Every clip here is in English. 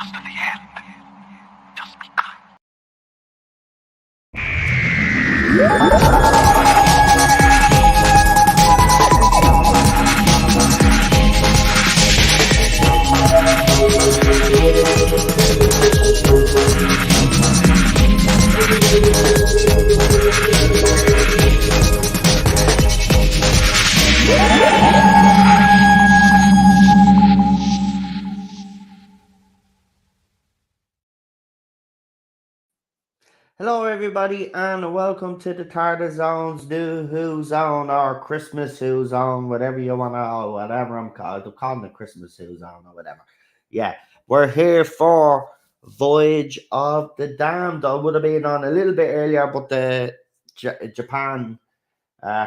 just to the end. Just be kind. Hello, everybody, and welcome to the Zone's new Who Zone or Christmas Who Zone, whatever you want to, whatever I'm calling it Christmas Who Zone or whatever. Yeah, we're here for Voyage of the Damned. I would have been on a little bit earlier, but the Japan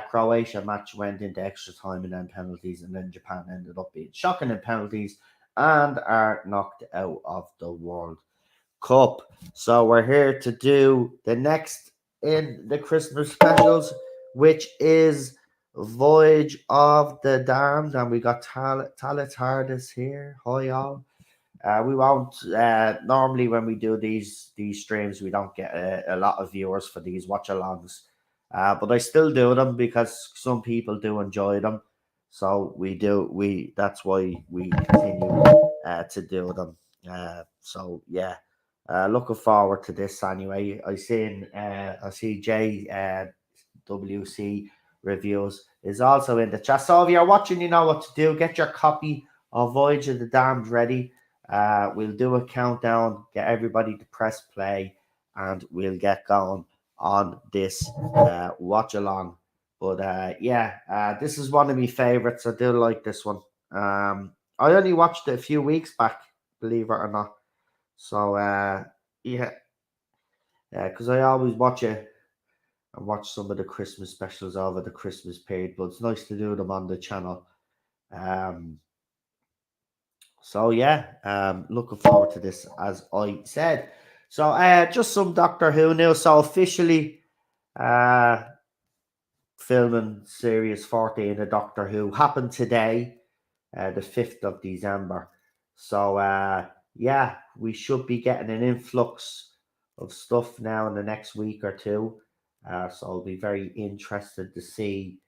Croatia match went into extra time and then penalties, and then Japan ended up being shocking in penalties and are knocked out of the World Cup. So we're here to do the next in the Christmas specials, which is Voyage of the Damned, and we got Talit Hardis here. Hi all. We won't normally when we do these streams, we don't get a lot of viewers for these watch alongs, but I still do them because some people do enjoy them. So we that's why we continue to do them. So yeah, looking forward to this anyway. I see J WC reviews is also in the chat. So if you're watching, you know what to do. Get your copy of Voyage of the Damned ready. We'll do a countdown, get everybody to press play, and we'll get going on this watch along. But this is one of my favorites. I do like this one. I only watched it a few weeks back, believe it or not. So because I always watch it and watch some of the Christmas specials over the Christmas period, but it's nice to do them on the channel. Looking forward to this, as I said. So just some Doctor Who news. So officially filming series 14 of Doctor Who happened today, the 5th of December. So we should be getting an influx of stuff now in the next week or two. So I'll be very interested to see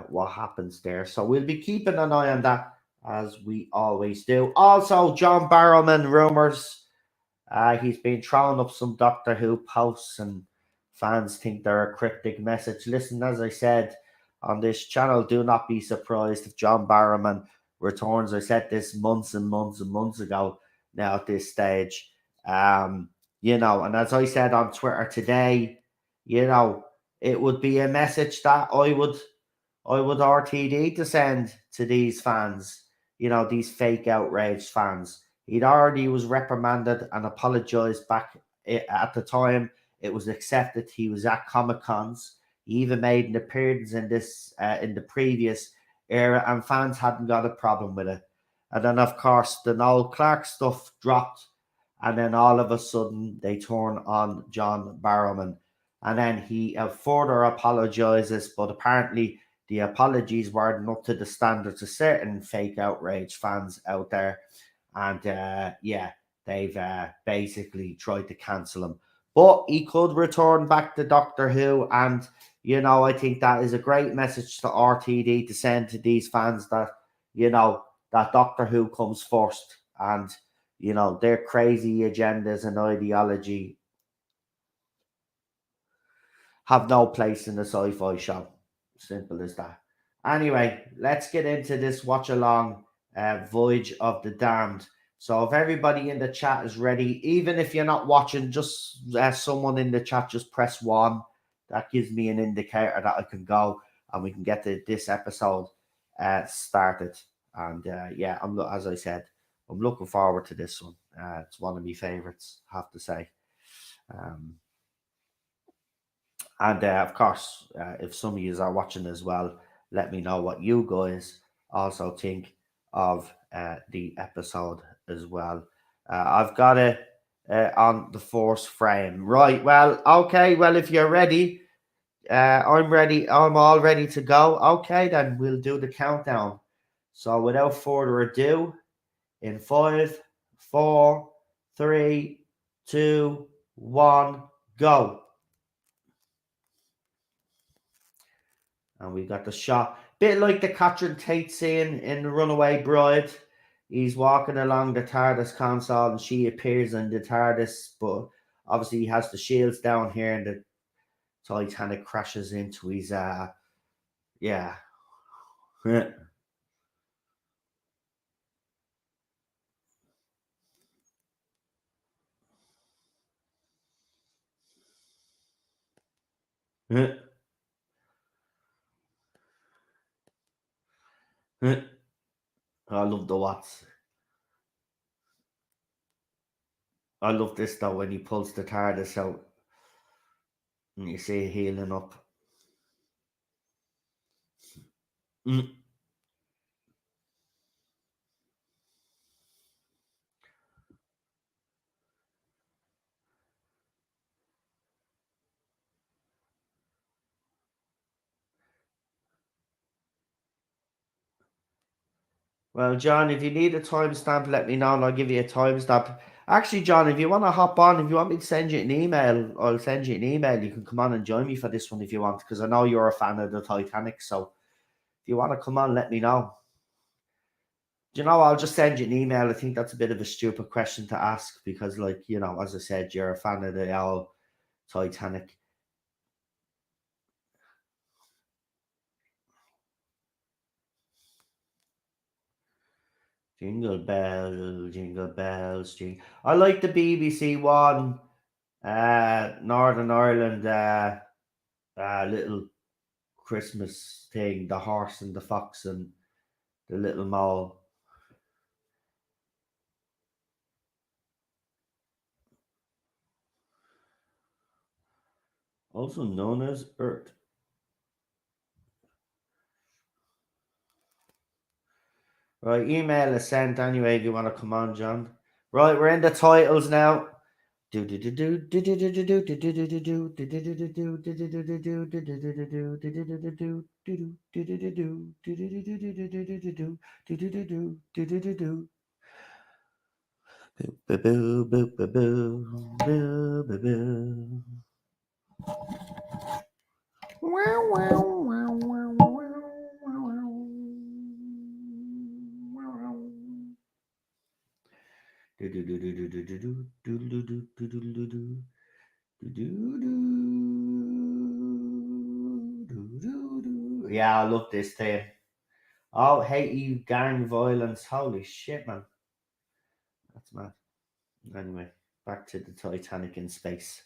what happens there. So we'll be keeping an eye on that as we always do. Also, John Barrowman rumors. He's been throwing up some Doctor Who posts, and fans think they're a cryptic message. Listen, as I said on this channel, do not be surprised if John Barrowman returns. I said this months and months and months ago now at this stage. And as I said on Twitter today, it would be a message that I would RTD to send to these fans, these fake outraged fans. He'd already was reprimanded and apologized back at the time. It was accepted. He was at Comic Cons. He even made an appearance in this in the previous era, and fans hadn't got a problem with it. And then, of course, the Noel Clarke stuff dropped, and then all of a sudden they turn on John Barrowman, and then he further apologizes, but apparently the apologies weren't up to the standards of certain fake outrage fans out there. And they've basically tried to cancel him. But he could return back to Doctor Who. And, I think that is a great message to RTD to send to these fans that, that Doctor Who comes first. And, their crazy agendas and ideology have no place in the sci-fi show. Simple as that. Anyway, let's get into this watch along Voyage of the Damned. So if everybody in the chat is ready, even if you're not watching, just someone in the chat, just press 1. That gives me an indicator that I can go and we can get this episode started. And as I said, I'm looking forward to this one. It's one of my favorites, I have to say. Of course, if some of you are watching as well, let me know what you guys also think of the episode as well. I've got it on the force frame. Right, well, okay, well, if you're ready, I'm ready. I'm all ready to go. Okay, then we'll do the countdown. So without further ado, in 5, 4, 3, 2, 1, go. And we got the shot. Bit like the Catherine Tate scene in The Runaway Bride. He's walking along the TARDIS console and she appears in the TARDIS, but obviously he has the shields down here and the Titanic crashes into his yeah. I love the watts. I love this though when he pulls the TARDIS out and you see it healing up. Well, John, if you need a timestamp, let me know and I'll give you a timestamp. Actually, John, if you want to hop on, if you want me to send you an email, I'll send you an email. You can come on and join me for this one if you want, because I know you're a fan of the Titanic. So if you want to come on, let me know. You know, I'll just send you an email. I think that's a bit of a stupid question to ask because, like, you know, as I said, you're a fan of the old Titanic. Jingle bells, jingle bells, jingle. I like the BBC one, Northern Ireland, little Christmas thing, the horse and the fox and the little mole. Also known as Earth. Right, email is sent anyway if you want to come on, John. Right, we're in the titles now. Yeah, I love this thing. Oh, hate you, gang violence. Holy shit, man. That's mad. Anyway, back to the Titanic in space.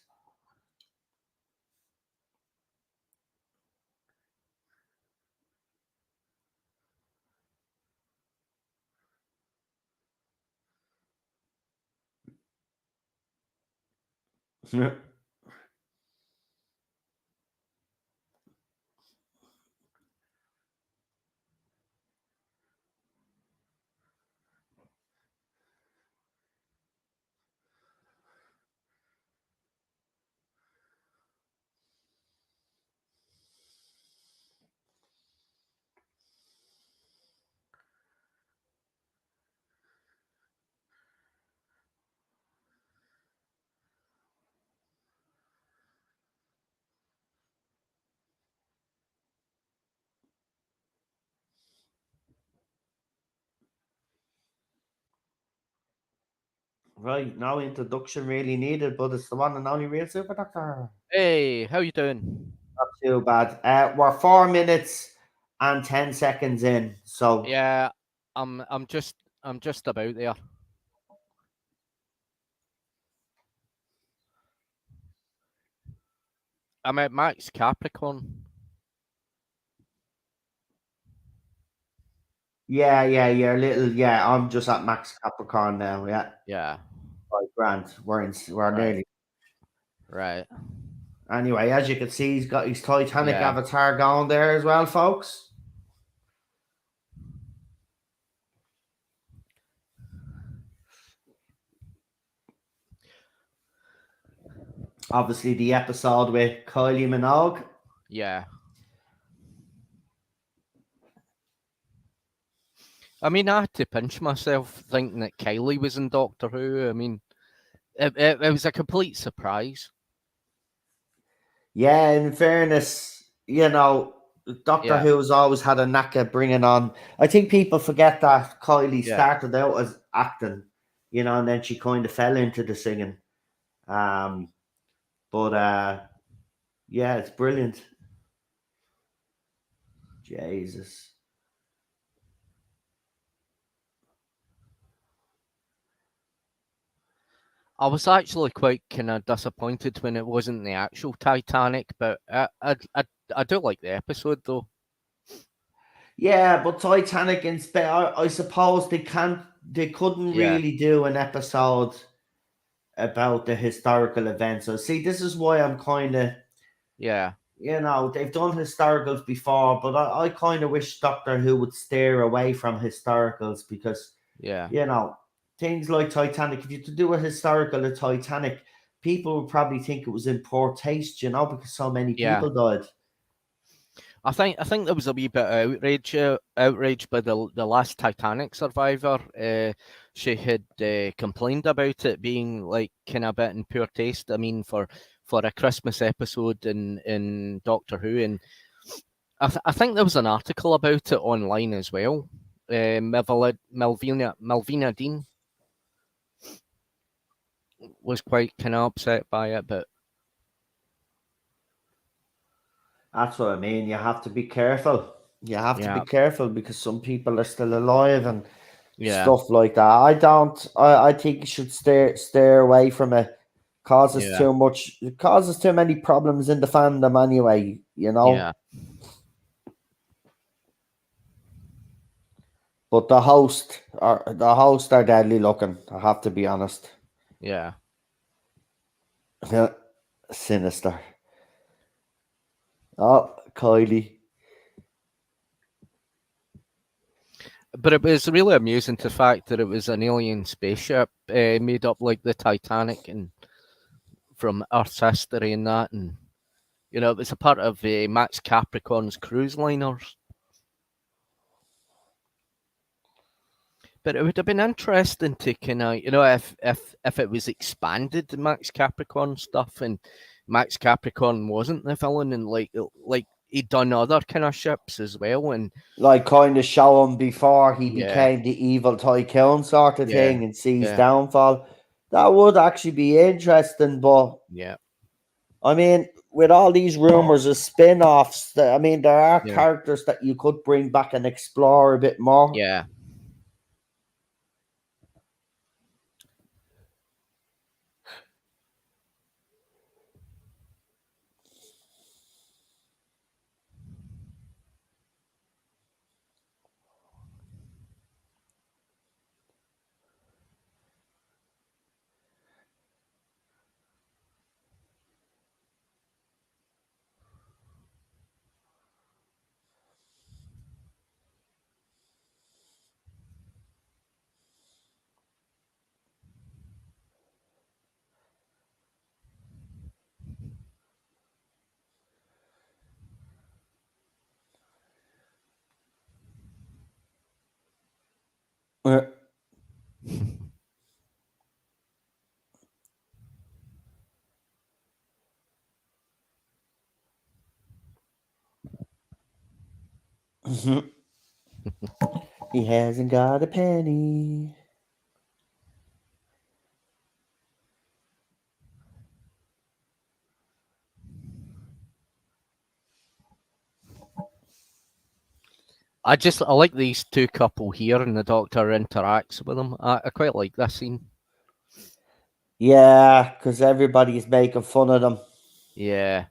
Right, no introduction really needed, but it's the one and only real Super Doctor. Hey, how you doing? Not too bad. We're 4 minutes and 10 seconds in, so Yeah, I'm just about there. I'm at Max Capricorn. yeah, you're a little. Yeah, I'm just at Max Capricorn now. Yeah, Yeah, right, grand. We're Right. nearly. right. Anyway, as you can see, he's got his Titanic Yeah. avatar going there as well, folks. Obviously, the episode with Kylie Minogue. Yeah. I mean, I had to pinch myself thinking that Kylie was in Doctor Who. I mean, it was a complete surprise. Yeah, in fairness, Doctor Yeah, Who's always had a knack of bringing on. I think people forget that Kylie yeah. started out as acting, and then she kind of fell into the singing. But yeah, it's brilliant. Jesus. I was actually quite kind of disappointed when it wasn't the actual Titanic, but I do like the episode though. Yeah, but Titanic in space, I suppose they couldn't Yeah, really do an episode about the historical events. So see, this is why I'm kind of, yeah, they've done historicals before, but I kind of wish Doctor Who would steer away from historicals because, yeah, you know, things like Titanic, if you to do a historical of Titanic, people would probably think it was in poor taste, because so many yeah. people died. I think there was a wee bit of outrage by the last Titanic survivor. She had complained about it being like kind of a bit in poor taste. I mean, for a Christmas episode in Doctor Who, and I think there was an article about it online as well. Malvina Dean was quite kind of upset by it, but That's what I mean. You have to be careful. You have to be yeah, careful because some people are still alive and yeah, stuff like that. I don't. I think you should steer away from it. Causes yeah, too much. It causes too many problems in the fandom anyway. yeah, But the host are deadly looking. I have to be honest. yeah. Sinister. Oh, Kylie. But it was really amusing to the fact that it was an alien spaceship made up like the Titanic and from Earth's history and that, and it was a part of Max Capricorn's cruise liners. But it would have been interesting to kind of, if it was expanded the Max Capricorn stuff and Max Capricorn wasn't the villain and like he'd done other kind of ships as well, and Like kind of show him before he yeah, became the evil tycoon sort of yeah, thing and see his yeah, downfall. That would actually be interesting, but yeah, I mean, with all these rumors of spin-offs, I mean, there are yeah, characters that you could bring back and explore a bit more. yeah. Uh, he hasn't got a penny. I like these two couple here, and the Doctor interacts with them. I quite like this scene. Yeah, because everybody's making fun of them. Yeah,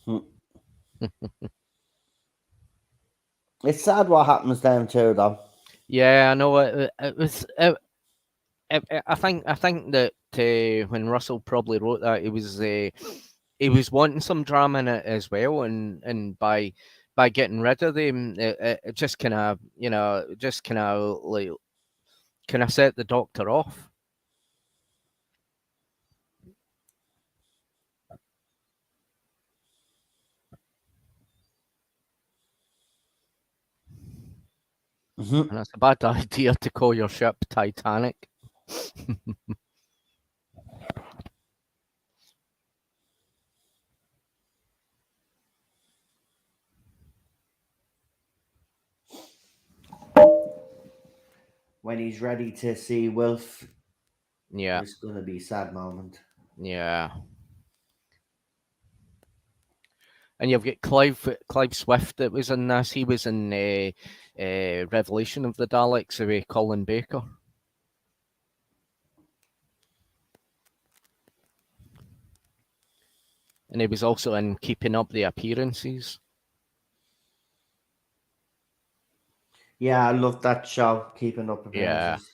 Hmm. It's sad what happens to them too, though. Yeah, I know it was. I think that when Russell probably wrote that, he was wanting some drama in it as well, and by getting rid of them, it just kind of just kind of like set the Doctor off. Mm-hmm. And it's a bad idea to call your ship Titanic. When he's ready to see Wilf, Yeah, it's going to be a sad moment. yeah. And you've got Clive Swift that was in this. He was in Revelation of the Daleks with Colin Baker. And he was also in Keeping Up the Appearances. Yeah, I love that show, Keeping Up Yeah. Appearances.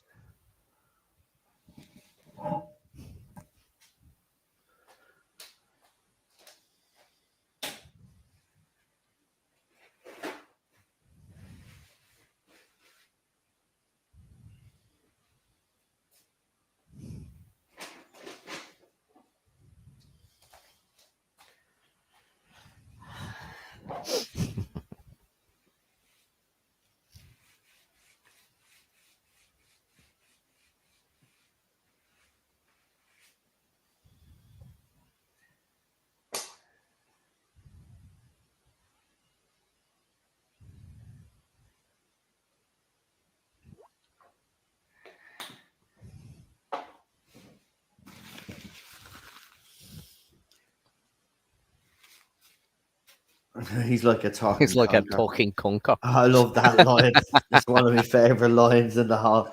He's like a talking He's like a conker. talking conker. I love that line. It's one of my favorite lines in the whole.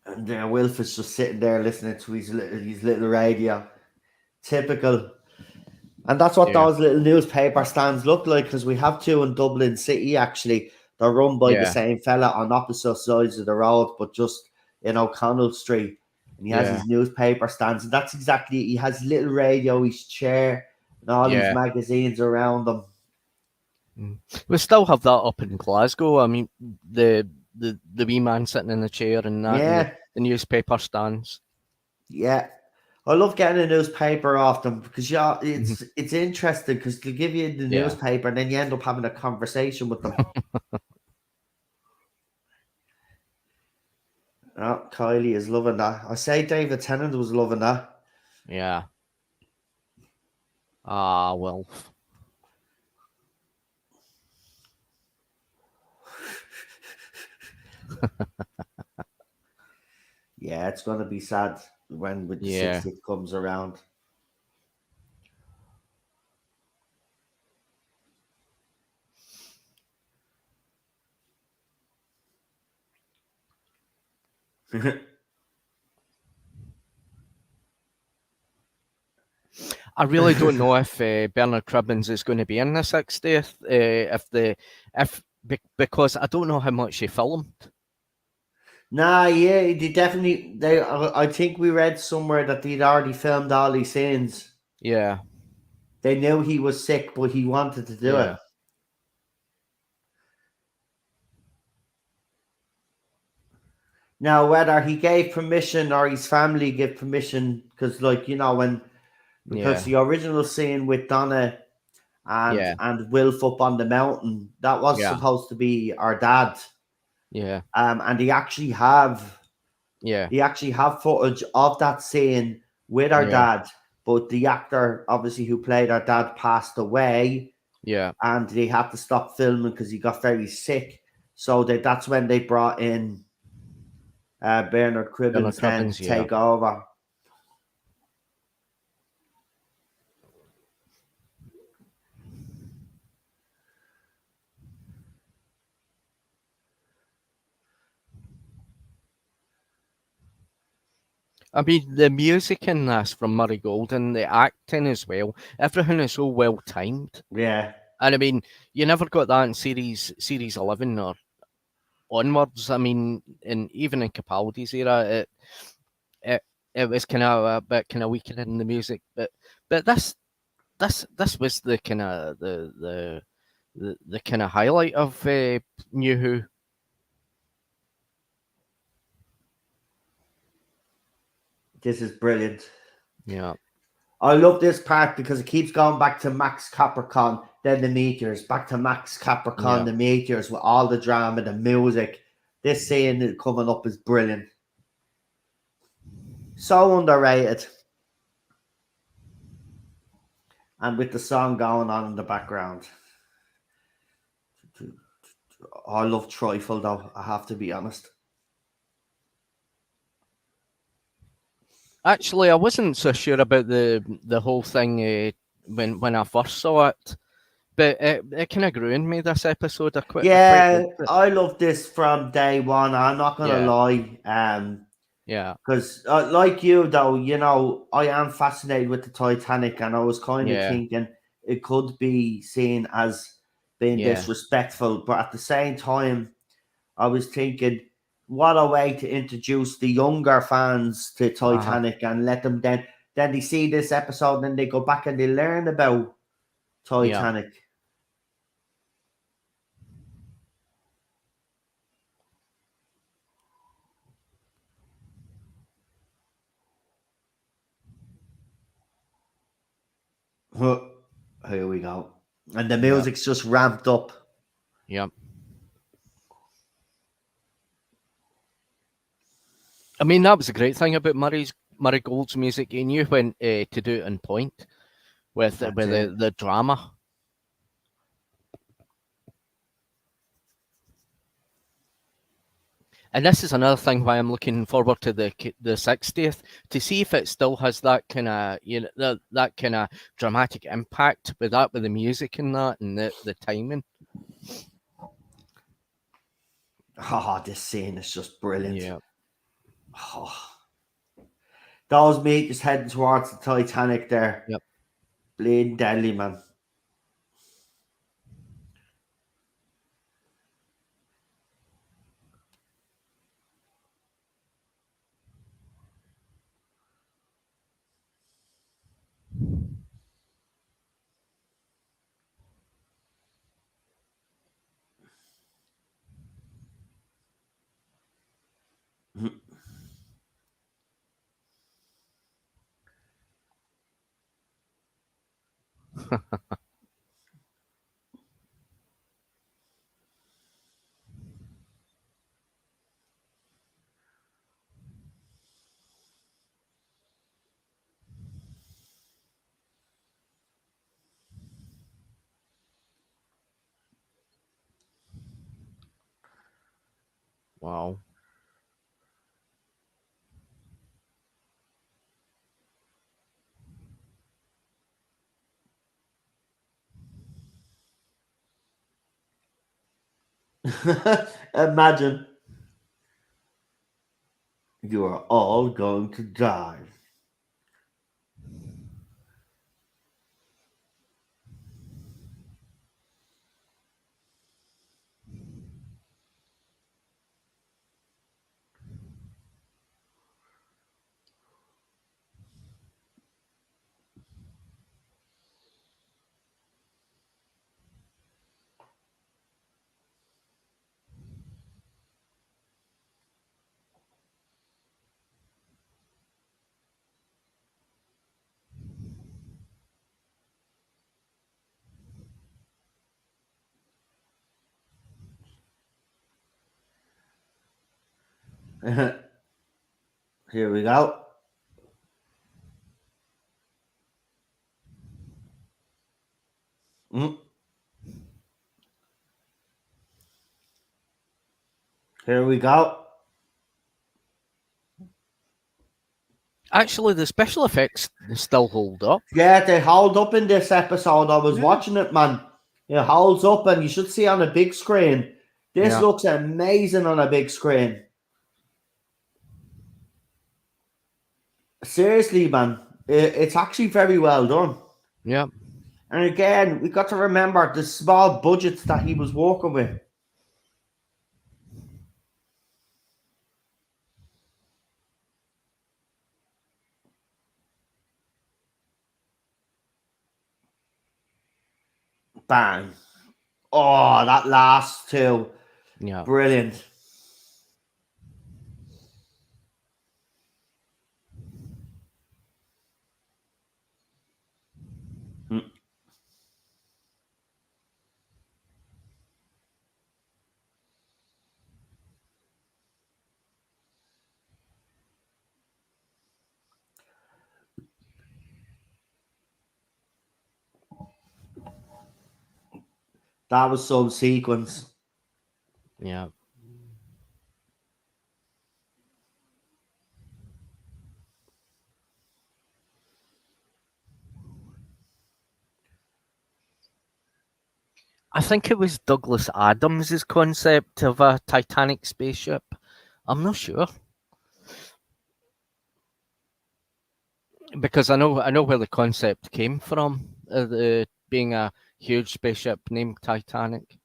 And Wilf is just sitting there listening to his little radio. Typical. And that's what Yeah. those little newspaper stands look like, because we have two in Dublin City, actually. They're run by the Yeah. same fella on opposite sides of the road, but just in O'Connell Street. And he has Yeah. his newspaper stands. And that's exactly, he has his little radio, his chair, and all his Yeah. magazines around him. We still have that up in Glasgow. I mean, the wee man sitting in the chair and that, and Yeah, the newspaper stands. yeah. I love getting a newspaper off them because it's interesting, because they give you the Yeah. newspaper and then you end up having a conversation with them. Oh, Kylie is loving that. I say David Tennant was loving that. Yeah. Ah, well. Yeah, it's going to be sad when with the Yeah. 60th comes around. I really don't know if Bernard Cribbins is going to be in the 60th. Because I don't know how much he filmed. Nah, yeah, they definitely. I think we read somewhere that they'd already filmed all these scenes. Yeah. They knew he was sick, but he wanted to do it. Now, whether he gave permission or his family gave permission, because, like, because the original scene with Donna and Wilf up on the mountain, that was supposed to be our dad. Yeah. And they actually have footage of that scene with our dad, but the actor obviously who played our dad passed away. Yeah. And they had to stop filming because he got very sick. So that's when they brought in Bernard Cribbins then to take over. I mean, the music in this from Murray Gold and the acting as well, everything is so well timed. Yeah. And I mean, you never got that in series 11 or onwards. I mean, even in Capaldi's era, it was kind of a bit kind of weaker in the music, but this was the kind of the kind of highlight of New Who. This is brilliant. Yeah. I love this part because it keeps going back to Max Capricorn, then the Meteors, back to Max Capricorn, the Meteors, with all the drama, the music. This scene coming up is brilliant. So underrated. And with the song going on in the background. I love Trifle, though, I have to be honest. Actually, I wasn't so sure about the whole thing when I first saw it, but it kind of grew in me this episode. I love this from day one. I'm not gonna lie. Yeah. Because like you, though, you know, I am fascinated with the Titanic, and I was kind of thinking it could be seen as being disrespectful, but at the same time, I was thinking, what a way to introduce the younger fans to Titanic and let them then they see this episode and they go back and they learn about Titanic. Here we go. And the music's just ramped up. Yep. I mean, that was a great thing about Murray Gold's music. He knew when to do it in point with the drama. And this is another thing why I'm looking forward to the 60th, to see if it still has that kind of that kind of dramatic impact with the music and that and the timing. Oh, this scene is just brilliant. Yeah. Oh. Those meat just heading towards the Titanic there. Yep. Bleeding deadly, man. Wow. Imagine. You are all going to die. Here we go. Here we go. Actually, the special effects still hold up. Yeah, they hold up in this episode. I was watching it, man. It holds up, and you should see on a big screen. This looks amazing on a big screen. seriously, man, it's actually very well done. Yeah. And again, we got to remember the small budgets that he was working with. Bang. Oh, that last two. Yeah. Brilliant. Mm. That was some sequence. Yeah. I think it was Douglas Adams's concept of a Titanic spaceship. I'm not sure. Because I know where the concept came from, the being a huge spaceship named Titanic.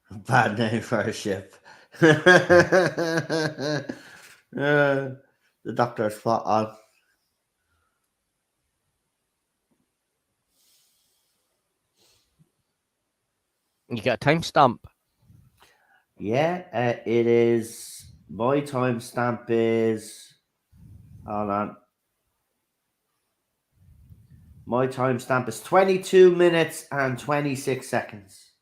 Bad name for a ship. The doctor's spot on. You get a timestamp. Yeah, it is. My timestamp is. Hold on. My timestamp is 22 minutes and 26 seconds.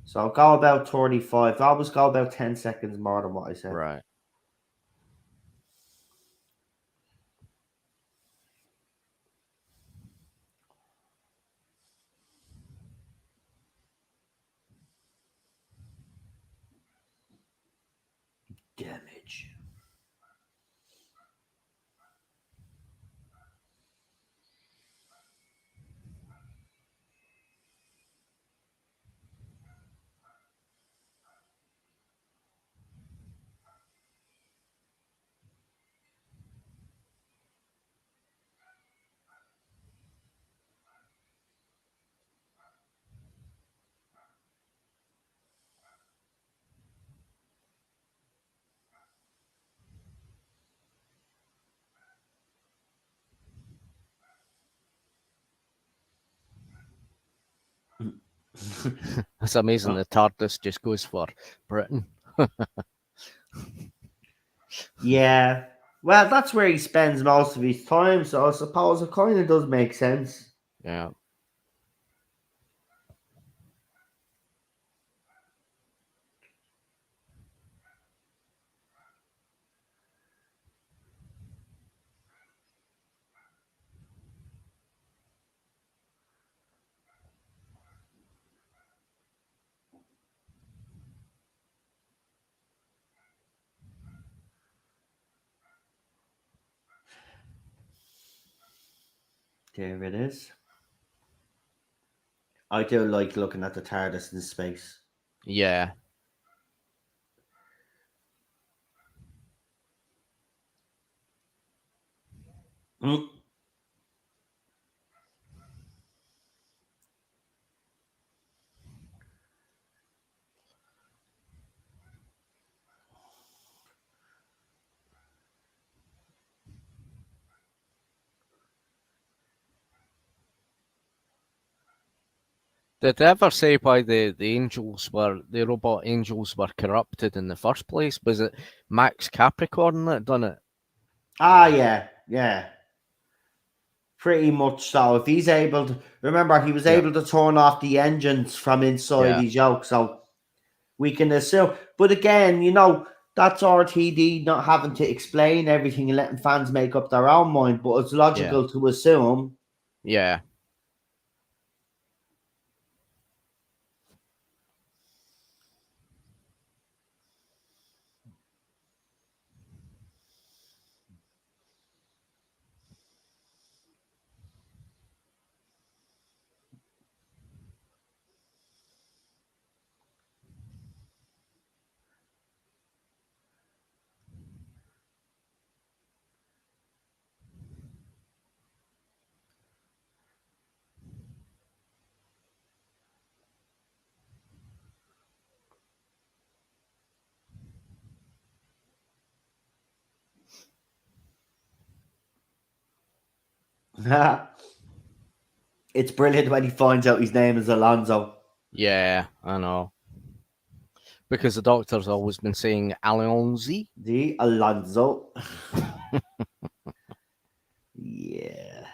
So I'll go about 35. I always go about 10 seconds more than what I said. Right. Damage. It's amazing the TARDIS just goes for Britain. Yeah. Well, that's where he spends most of his time, so I suppose it kind of does make sense. Yeah. There it is. I do like looking at the TARDIS in space. Yeah. Mm. Did they ever say why the robot angels were corrupted in the first place? Was it Max Capricorn that done it? Ah, yeah, yeah. Pretty much so. If he's able to remember, he was Yeah. able to turn off the engines from inside Yeah. his yoke, so we can assume. But again, that's RTD not having to explain everything and letting fans make up their own mind. But it's logical to assume. Yeah. It's brilliant when he finds out his name is Alonso. Yeah, I know. Because the doctor's always been saying Alonzi. The Alonso. Yeah.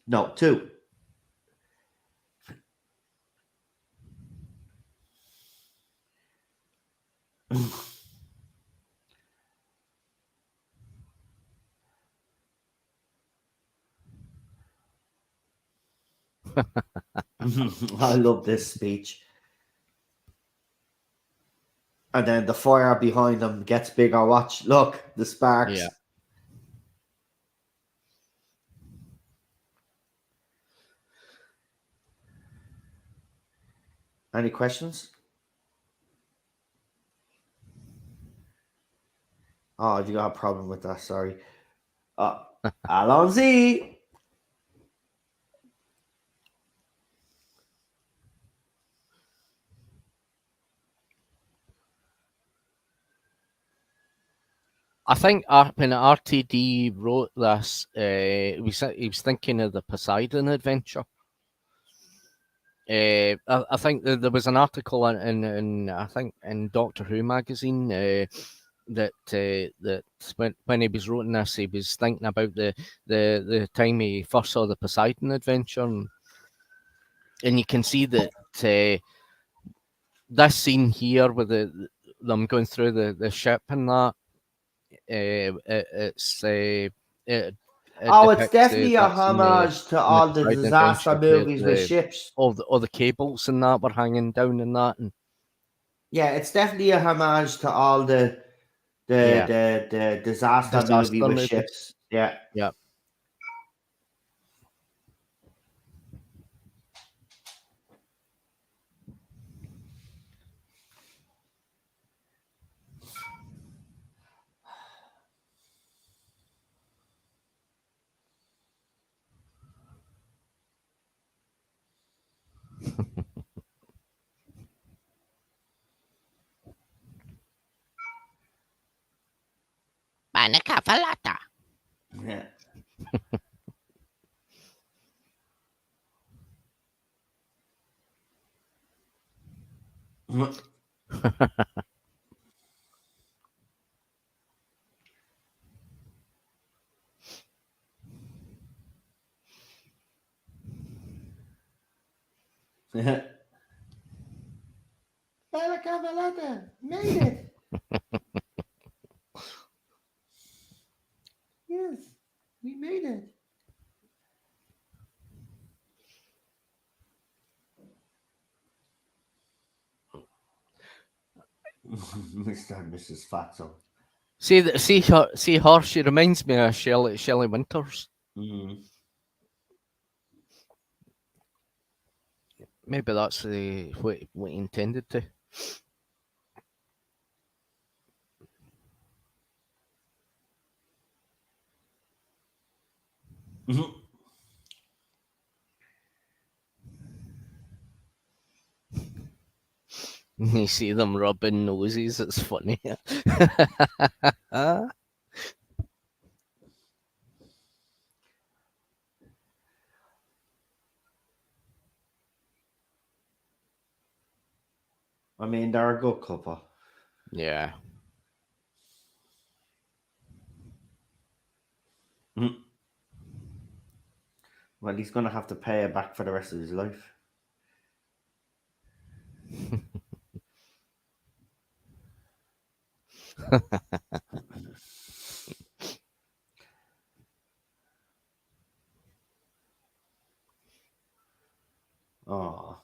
No, 2. I love this speech. And then the fire behind him gets bigger. Watch. Look, the sparks. Yeah. Any questions? Oh, you got a problem with that? Sorry. Alonzi. I think when RTD wrote this, he was thinking of the Poseidon adventure. I think there was an article in I think in Doctor Who magazine that when he was writing this, he was thinking about the time he first saw the Poseidon adventure, and you can see that this scene here with them going through the ship and that. It's It's definitely a that scene homage to in the all the Poseidon disaster adventure where movies with ships. all the cables and that were hanging down and that, and Yeah, it's definitely a homage to all the disaster movie with movies. ships. Yeah. Yeah. Manacafalata. Yeah. Bella Cavalata made it. Yes, we made it. Mr. and Mrs. Fatso. See her. She reminds me of Shelley Winters. Maybe that's what he intended to. You see them rubbing noses. It's funny. I mean, they're a good couple. Yeah. Well, he's going to have to pay her back for the rest of his life. Oh.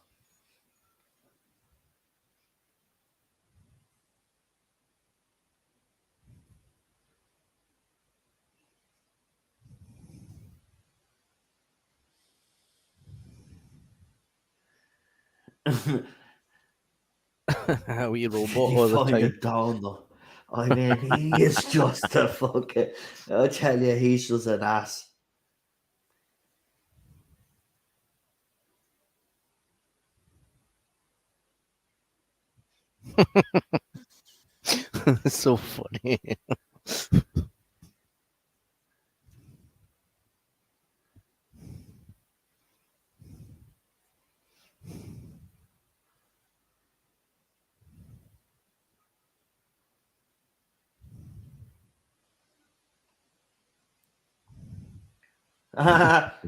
A wee robot You all the find time. it down though. I mean, he is just a fucking. I tell you, he's just an ass. So funny.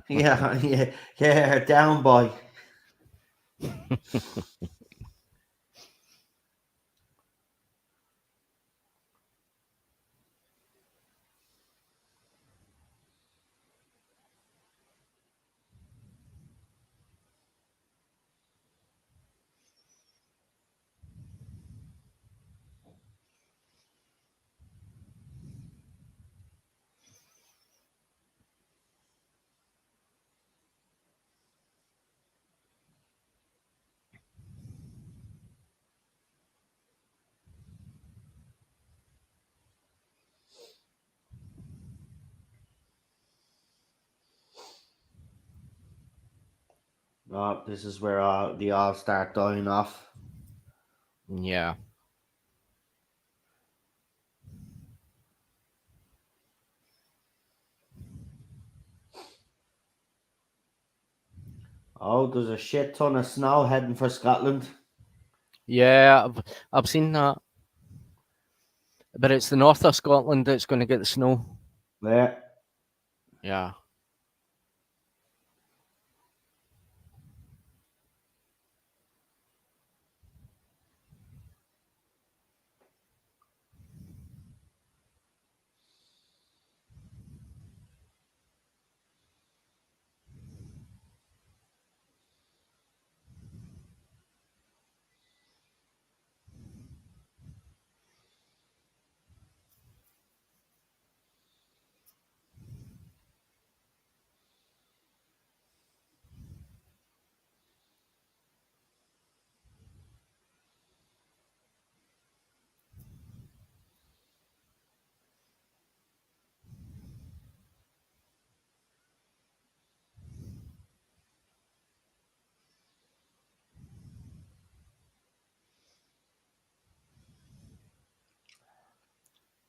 Yeah, down boy. Oh, this is where they all start dying off. Yeah. Oh, there's a shit ton of snow heading for Scotland. Yeah, I've seen that. But it's the north of Scotland that's going to get the snow. Yeah. Yeah.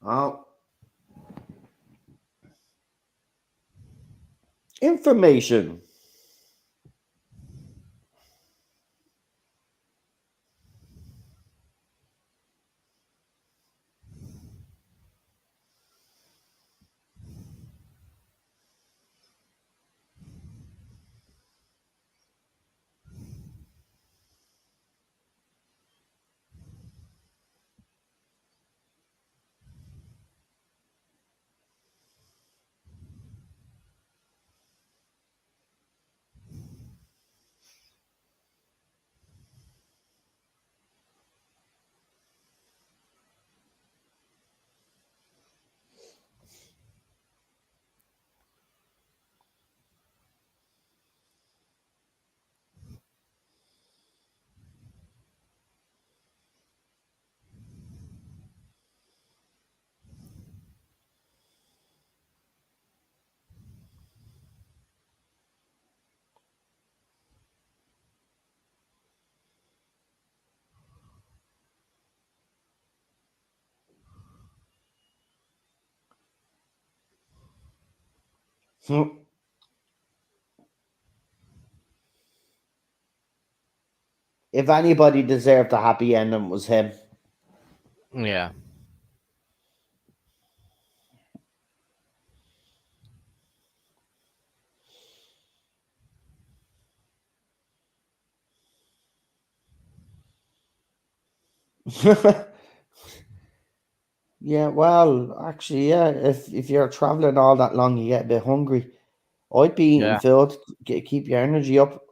Oh. Information. If anybody deserved a happy ending, it was him. Yeah. Yeah, well, actually, yeah. If you're traveling all that long, you get a bit hungry. I'd be eating Yeah. food, keep your energy up.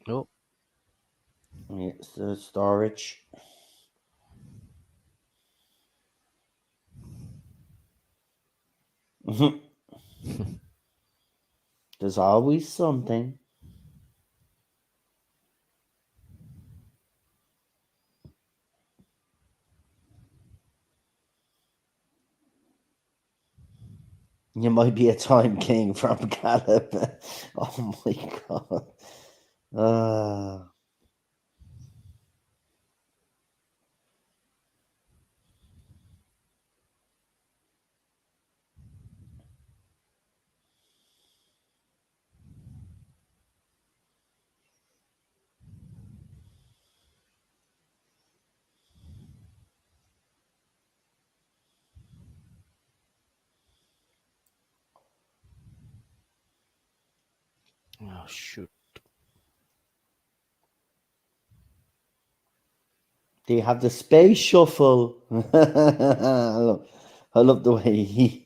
Oh, It's the storage. There's always something. You might be a time king from Caleb. Oh my god. oh shoot. Do you have the space shuffle? I love the way he.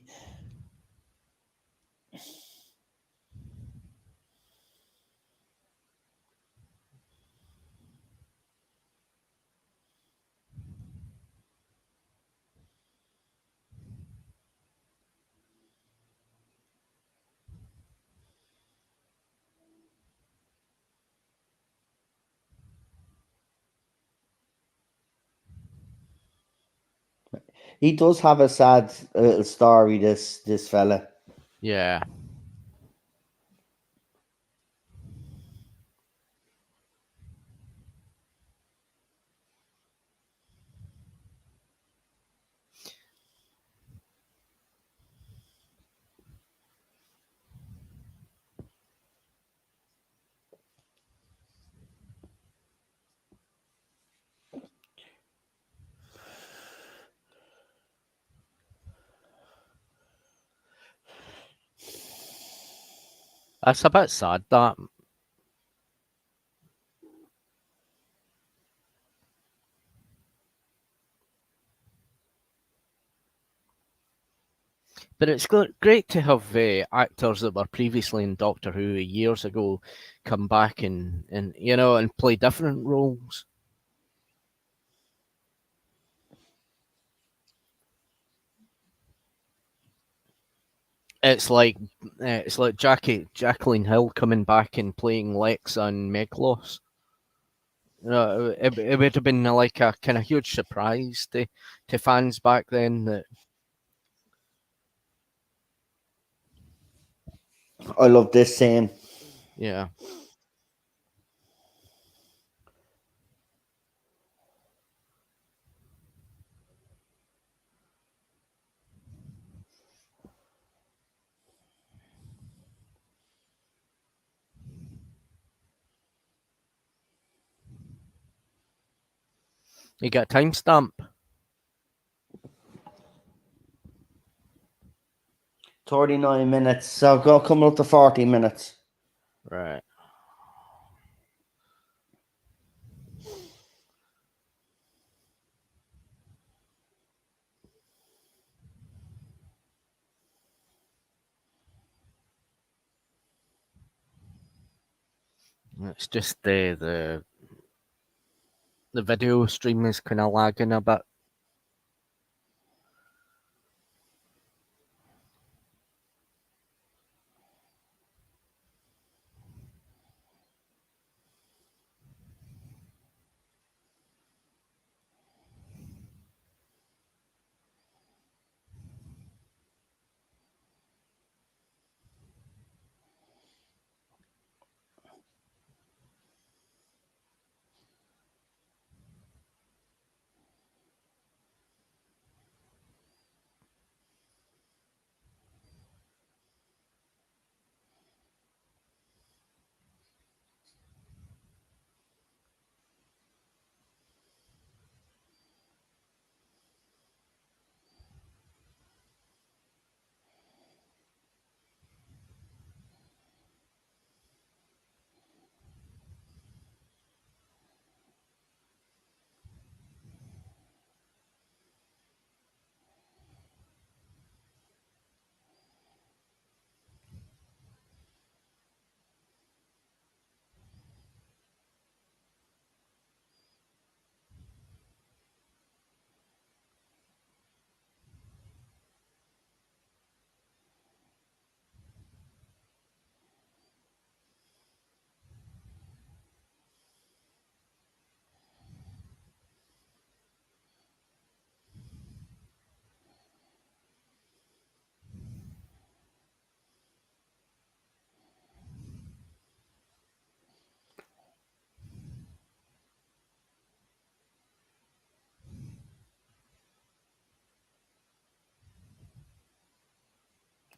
He does have a sad little story. This fella. Yeah. That's a bit sad, that. But it's great to have actors that were previously in Doctor Who years ago come back and and play different roles. It's like Jacqueline Hill coming back and playing Lex on Meglos. It would have been like a kind of huge surprise to fans back then. That I love this scene. yeah, you got a timestamp. 39 minutes. So go coming up to 40 minutes. Right. It's just the video stream is kind of lagging a bit.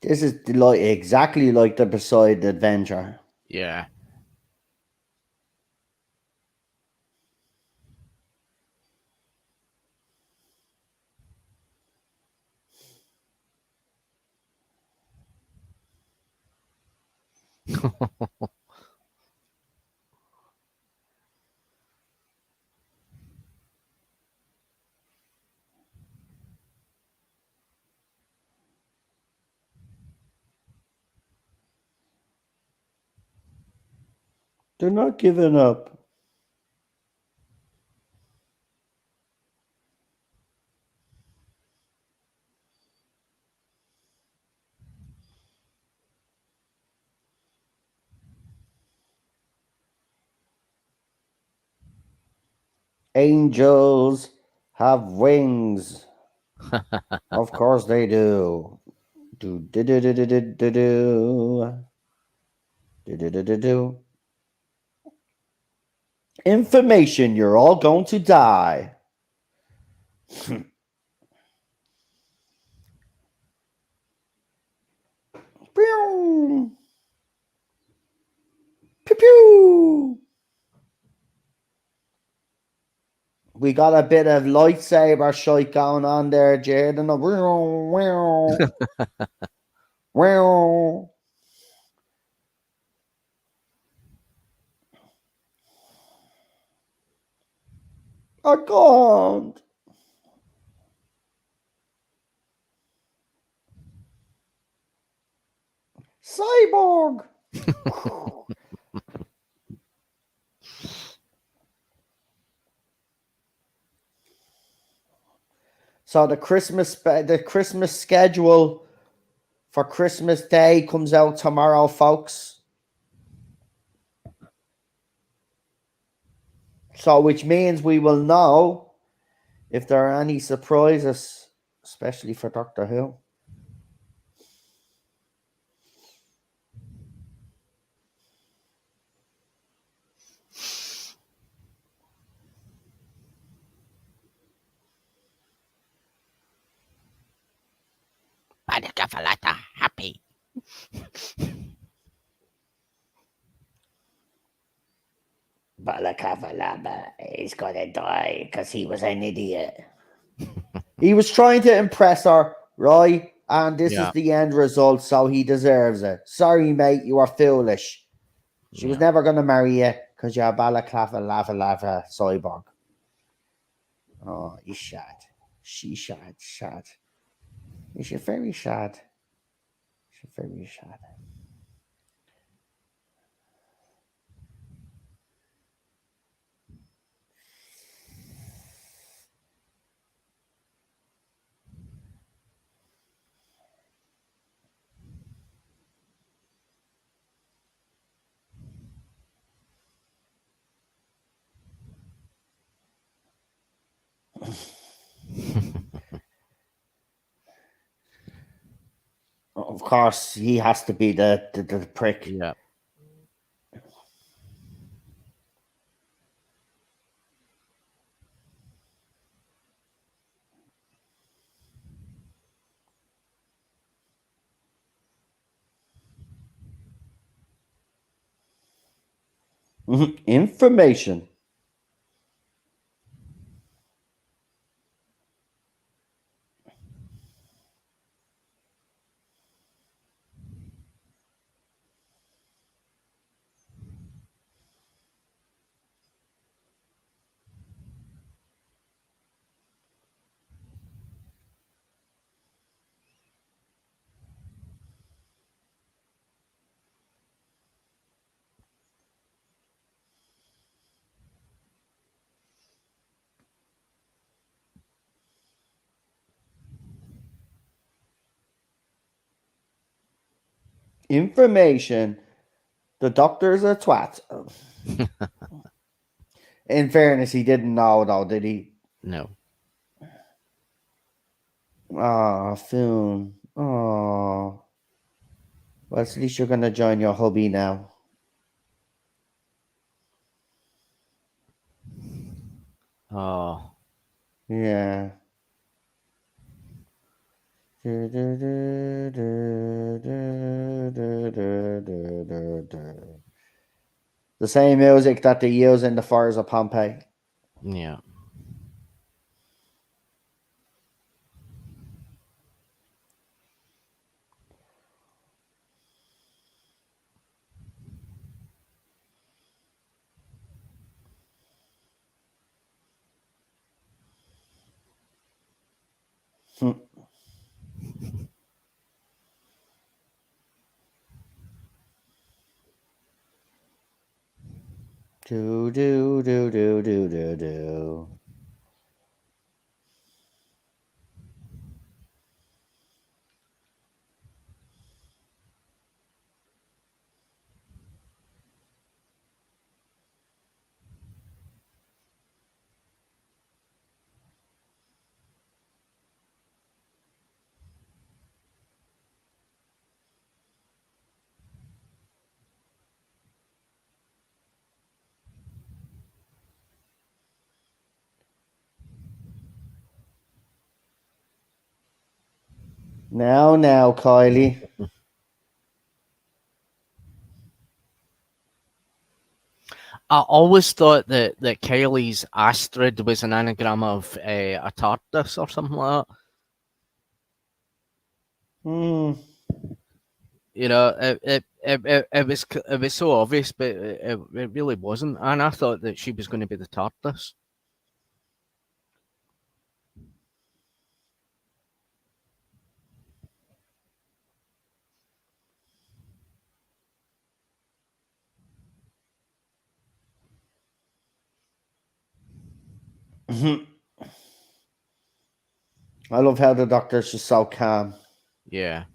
This is like exactly like the Beside Adventure. Yeah. They're not giving up. Angels have wings. Of course they do. Do do do do do do do do do do do do do. Information, you're all going to die. Pew! Pew pew! We got a bit of lightsaber shite going on there, Jaden. Wow. I can't. Cyborg. So the Christmas schedule for Christmas Day comes out tomorrow, folks. So which means we will know if there are any surprises, especially for Doctor Who. Badakafalata happy. Balakavalaba is gonna die because he was an idiot. He was trying to impress her, right? And this is Yeah. the end result, so he deserves it. Sorry, mate, you are foolish. She was Yeah. never gonna marry you because you're a balaclava lava cyborg. Oh, he's sad. She's sad. She's very sad. She's very sad. Of course, he has to be the prick. Yeah. Information. Information. The doctor's a twat. In fairness, he didn't know though, did he? No. Ah, Foon. Oh. Well, at least you're gonna join your hubby now. Oh. Yeah. The same music that they use in the fires of Pompeii. Yeah. Do do do do do do do. Now, Kylie. I always thought that Kylie's Astrid was an anagram of a TARDIS or something like that. You know, it was so obvious, but it really wasn't. And I thought that she was going to be the TARDIS. I love how the Doctor's just so calm. Yeah.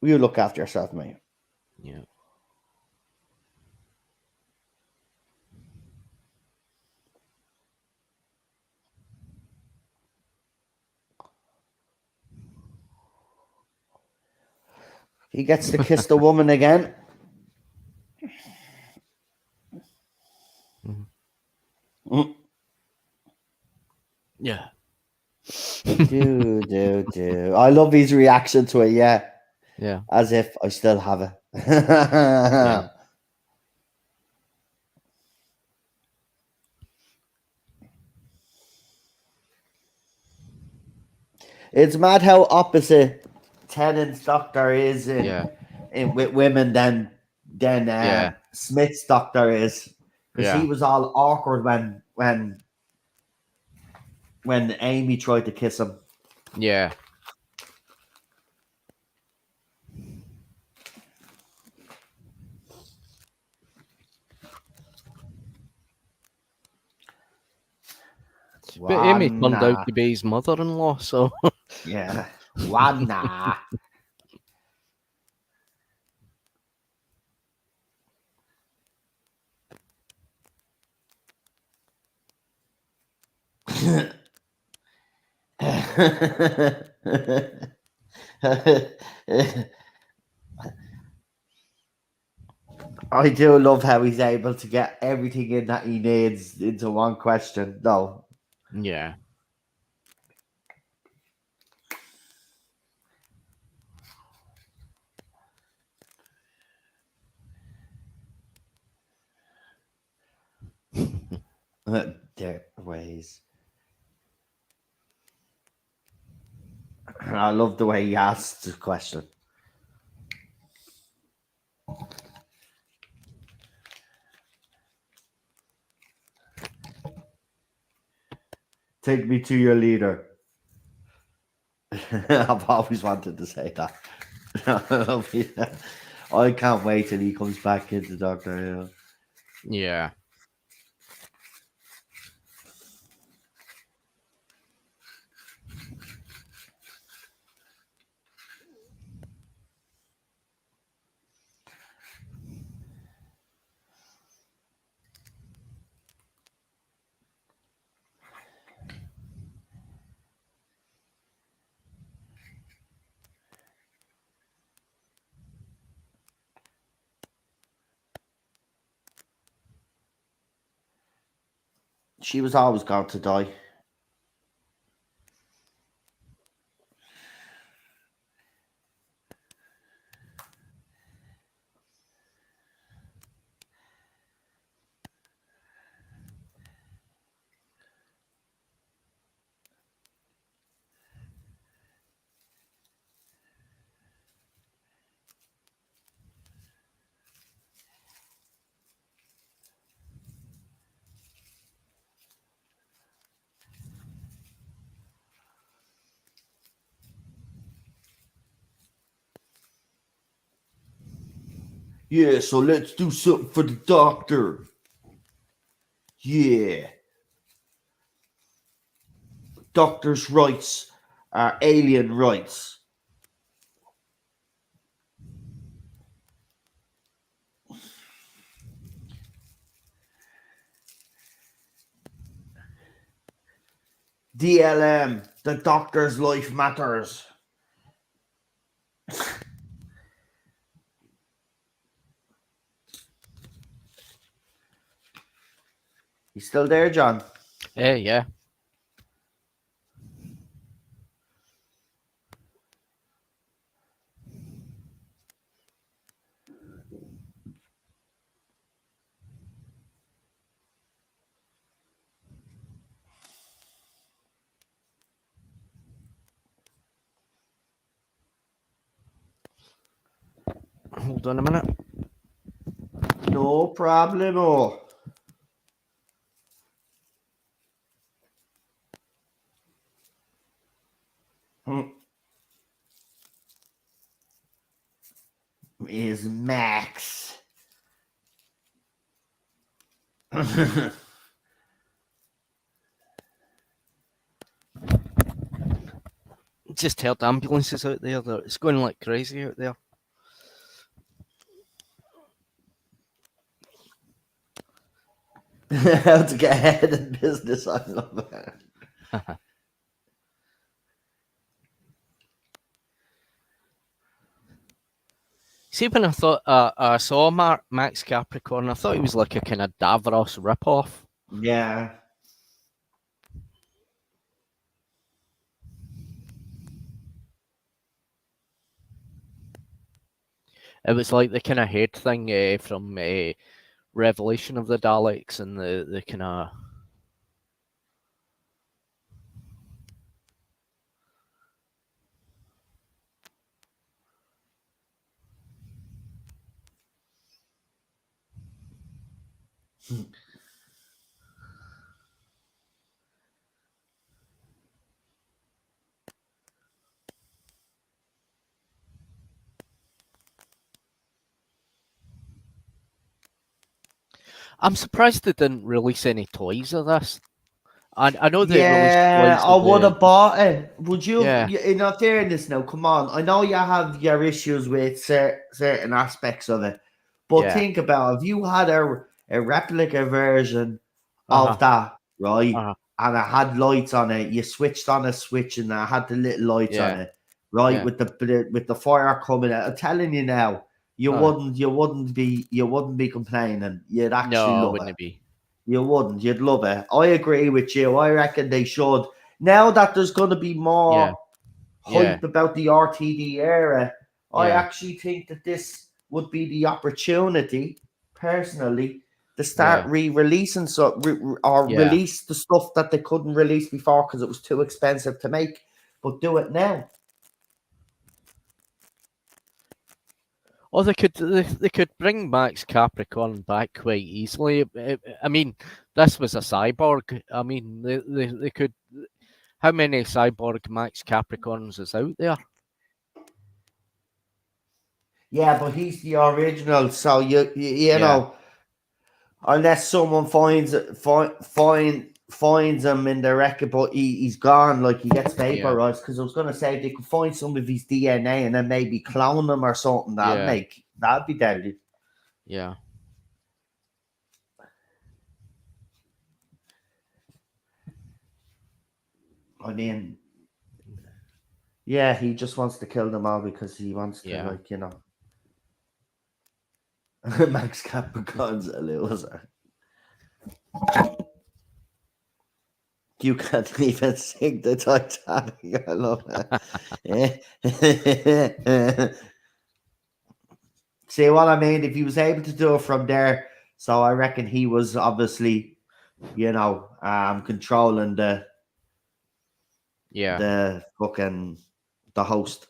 You look after yourself, mate. Yeah. He gets to kiss the woman again. Yeah. Do. I love his reaction to it, yeah. Yeah. As if I still have it. Yeah. It's mad how opposite Tennant's Doctor is with women than Smith's Doctor is. Because he was all awkward when Amy tried to kiss him. Yeah. But Amy turned out to be his mother-in-law, so yeah, Wanna. I do love how he's able to get everything in that he needs into one question, though. Yeah. Their ways. I love the way he asks the question. Take me to your leader. I've always wanted to say that. I can't wait till he comes back into Doctor Who. Yeah. She was always going to die. Yeah, so let's do something for the doctor. Yeah. Doctor's rights are alien rights. DLM, the doctor's life matters. You still there, John? Yeah. Hold on a minute. No problemo. Is Max. Just heard ambulances out there. It's going like crazy out there. How to get ahead in business, I love it. See, when I thought I saw Max Capricorn, I thought he was like a kind of Davros ripoff. Yeah. It was like the kind of head thing from Revelation of the Daleks and the kind of. I'm surprised they didn't release any toys of this. I know they released toys. I would have bought it. Would you? Yeah. In all fairness, now, come on. I know you have your issues with certain aspects of it, but Yeah. think about if you had a replica version Uh-huh. of that, right? Uh-huh. And it had lights on it. You switched on a switch, and it had the little lights Yeah. on it, right? Yeah. With the fire coming out. I'm telling you now, you wouldn't be complaining. You'd actually No, love wouldn't it. it be? You wouldn't. You'd love it. I agree with you. I reckon they should. Now that there's going to be more hype about the RTD era, I actually think that this would be the opportunity, personally, to start re-releasing release the stuff that they couldn't release before because it was too expensive to make. But do it now. Or they could bring Max Capricorn back quite easily. I mean, this was a cyborg. I mean, they could. How many cyborg Max Capricorns is out there? Yeah, but he's the original, so you know, unless someone finds him in the record, but he's gone, like he gets vaporized. Because I was gonna say they could find some of his DNA and then maybe clone him or something. That'd be deadly. Yeah. I mean, yeah, he just wants to kill them all because he wants to, like, you know. Max Capricorn's a loser. You can't even sing the Titanic. I love it. See what I mean? If he was able to do it from there, so I reckon he was obviously, controlling Yeah. the fucking the host.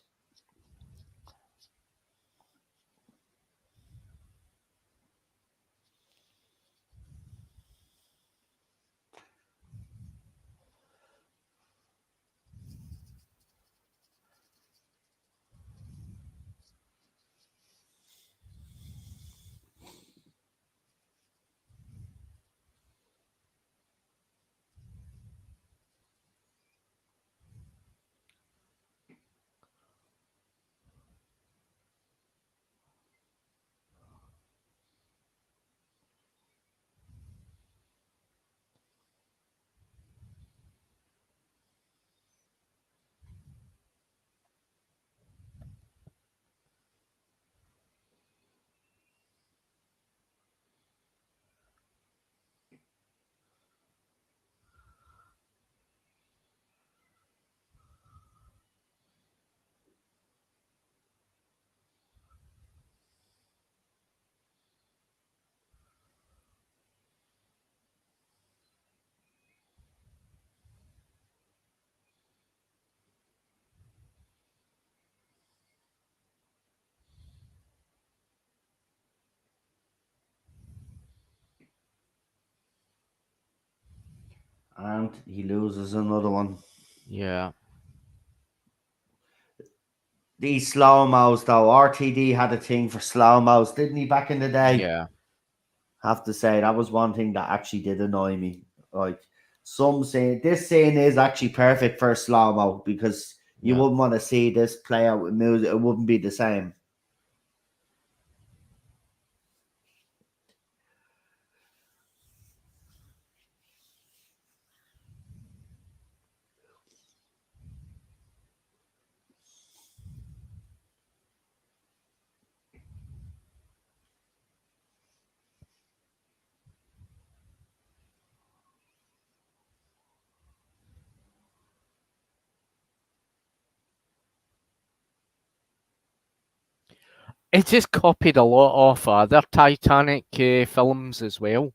And he loses another one. Yeah. These slow mos though, RTD had a thing for slow mos, didn't he, back in the day? Yeah. Have to say that was one thing that actually did annoy me. Like some saying this scene is actually perfect for a slow mo because you Yeah. wouldn't want to see this play out with music. It wouldn't be the same. It just copied a lot of other Titanic films as well.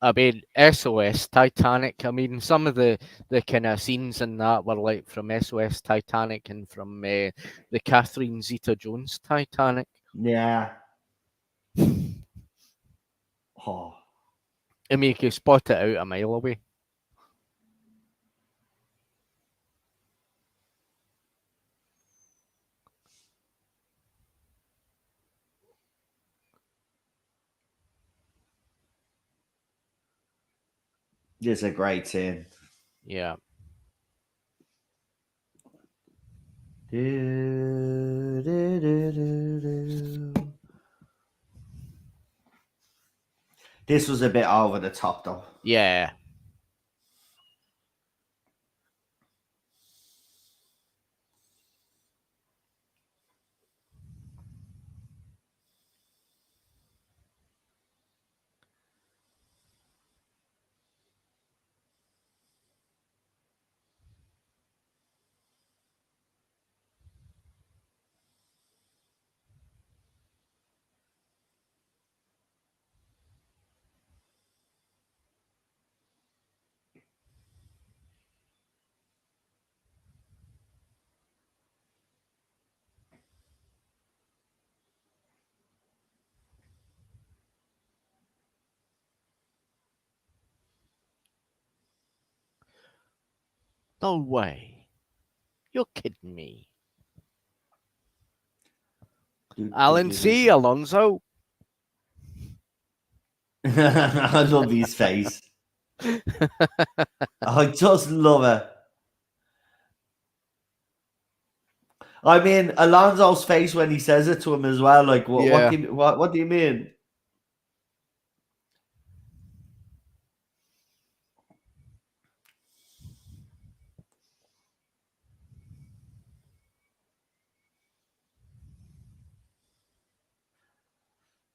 I mean, SOS Titanic. I mean, some of the kind of scenes in that were like from SOS Titanic and from the Catherine Zeta-Jones Titanic. Yeah. Oh. I mean, you could spot it out a mile away. This is a great scene. Yeah. Do, do, do, do, do. This was a bit over the top though. Yeah. No way. You're kidding me. Alan C. Alonso. I love his face. I just love it. I mean, Alonso's face when he says it to him as well. Like, what? Yeah. What do you mean?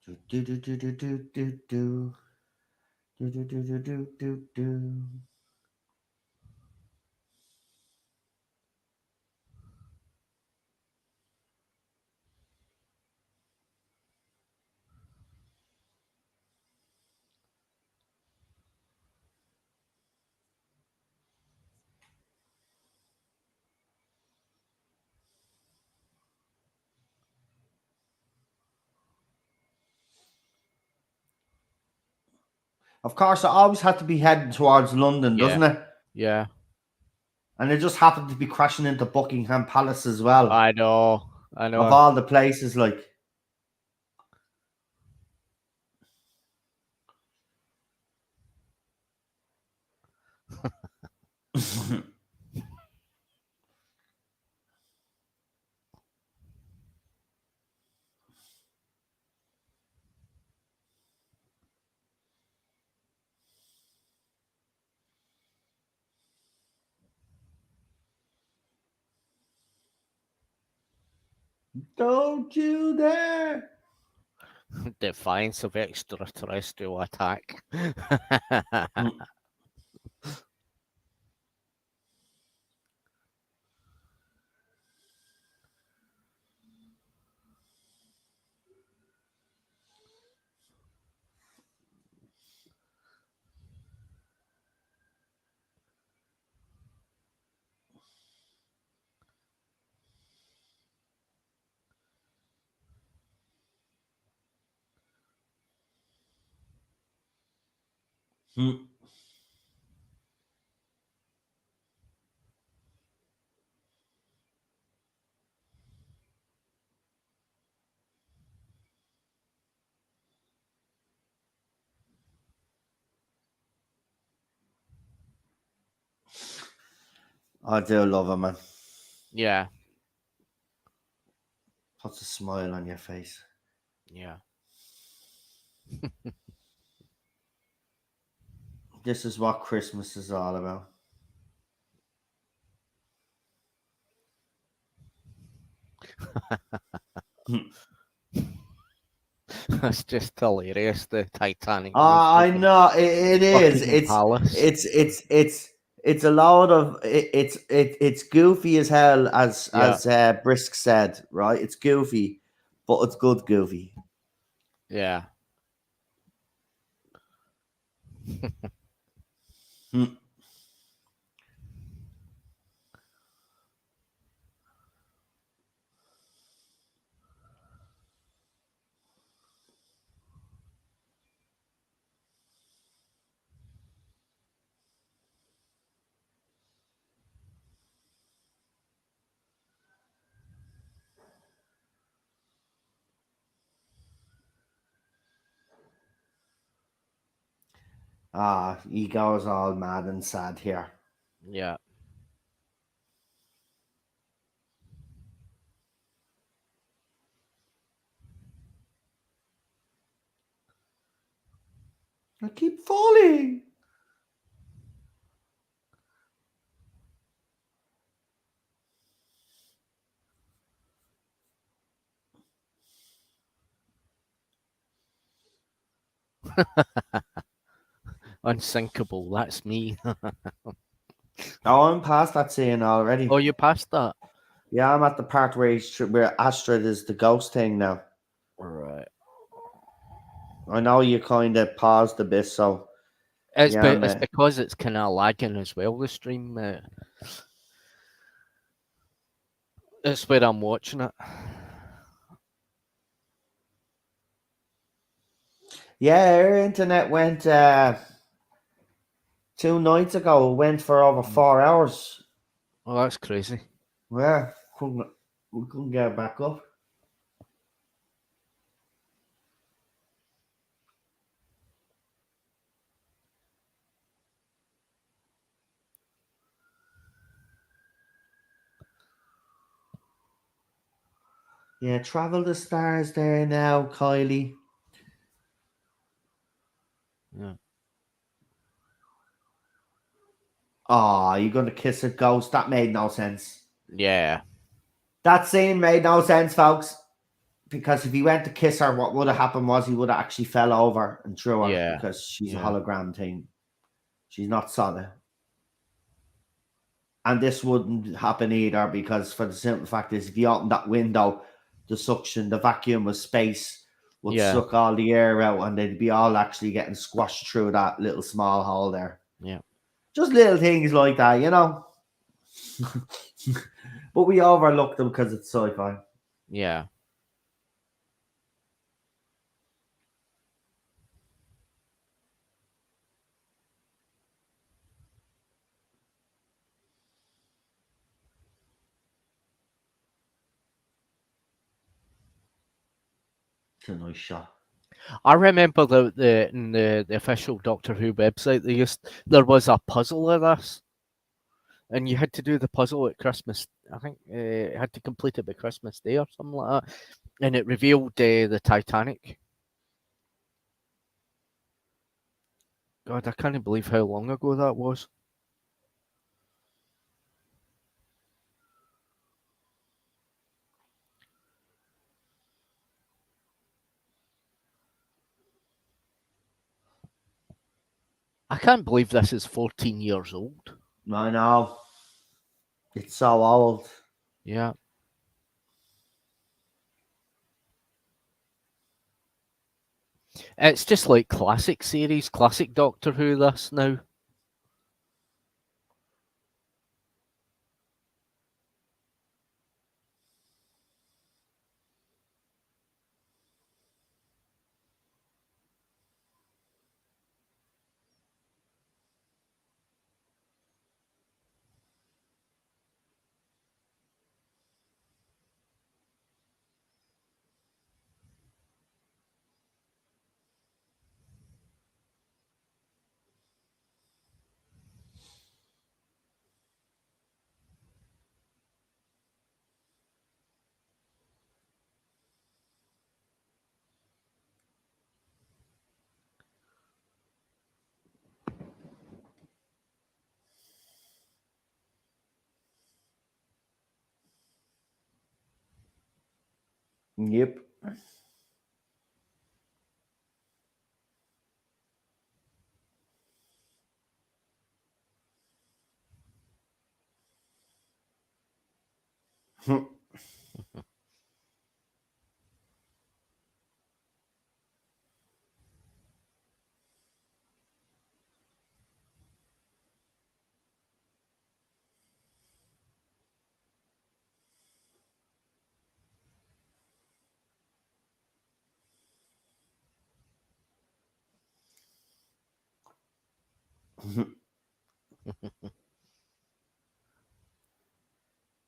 Do do do do do do do do do do do do do do. Of course, it always had to be heading towards London, Yeah. doesn't it? Yeah. And it just happened to be crashing into Buckingham Palace as well. I know. Of all the places, like. Don't you dare! Defiance of extraterrestrial attack. I do love him, man. Yeah. Puts a smile on your face. Yeah. This is what Christmas is all about. That's just hilarious. The Titanic. I know it is. Buckingham Palace. It's a lot of it's goofy as hell as Brisk said, right? It's goofy, but it's good goofy. Yeah. He goes all mad and sad here. Yeah. I keep falling. Unsinkable. That's me. Oh, I'm past that scene already. Oh, you passed that? Yeah, I'm at the part where Astrid is the ghost thing now. Right. I know you kind of paused a bit, so It's, yeah, it's because it's kind of lagging as well, the stream. It's where I'm watching it. Yeah, our internet went 2 nights ago. It went for over 4 hours. Oh, that's crazy. Yeah, we couldn't get it back up. Yeah, Travel the Stars there now, Kylie. Yeah. Oh, you're going to kiss a ghost? That made no sense. Yeah. That scene made no sense, folks. Because if he went to kiss her, what would have happened was he would have actually fell over and threw her Yeah. because she's a Yeah. hologram thing. She's not solid. And this wouldn't happen either because for the simple fact is if you open that window, the suction, the vacuum of space would Yeah. suck all the air out and they'd be all actually getting squashed through that little small hole there. Yeah. Just little things like that, you know. But we overlook them because it's sci-fi. Yeah. It's a nice shot. I remember in the official Doctor Who website there was a puzzle of this, and you had to do the puzzle at Christmas. I think had to complete it by Christmas Day or something like that, and it revealed the Titanic. God, I can't believe how long ago that was. I can't believe this is 14 years old. I know. It's so old. Yeah. It's just like classic series, classic Doctor Who, this now. Yep.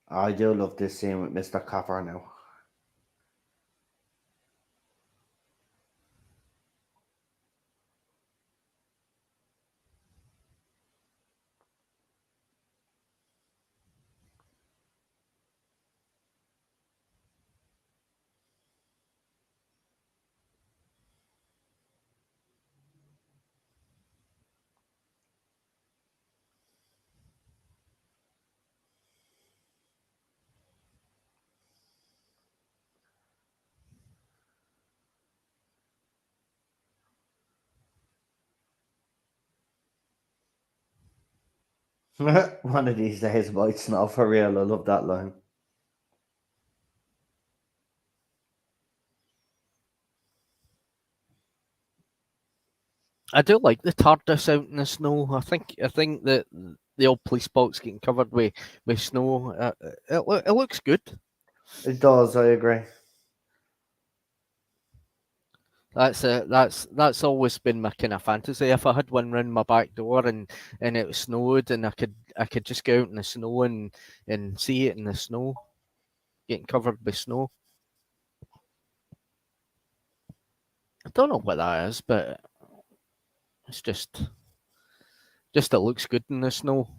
I do love this scene with Mr. Copper now. One of these days might snow for real. I love that line. I do like the TARDIS out in the snow. I think that the old police box getting covered with snow. It looks good. It does, I agree. That's always been my kind of fantasy. If I had one round my back door and it snowed and I could just go out in the snow and see it in the snow, getting covered by snow. I don't know what that is, but it's just it looks good in the snow.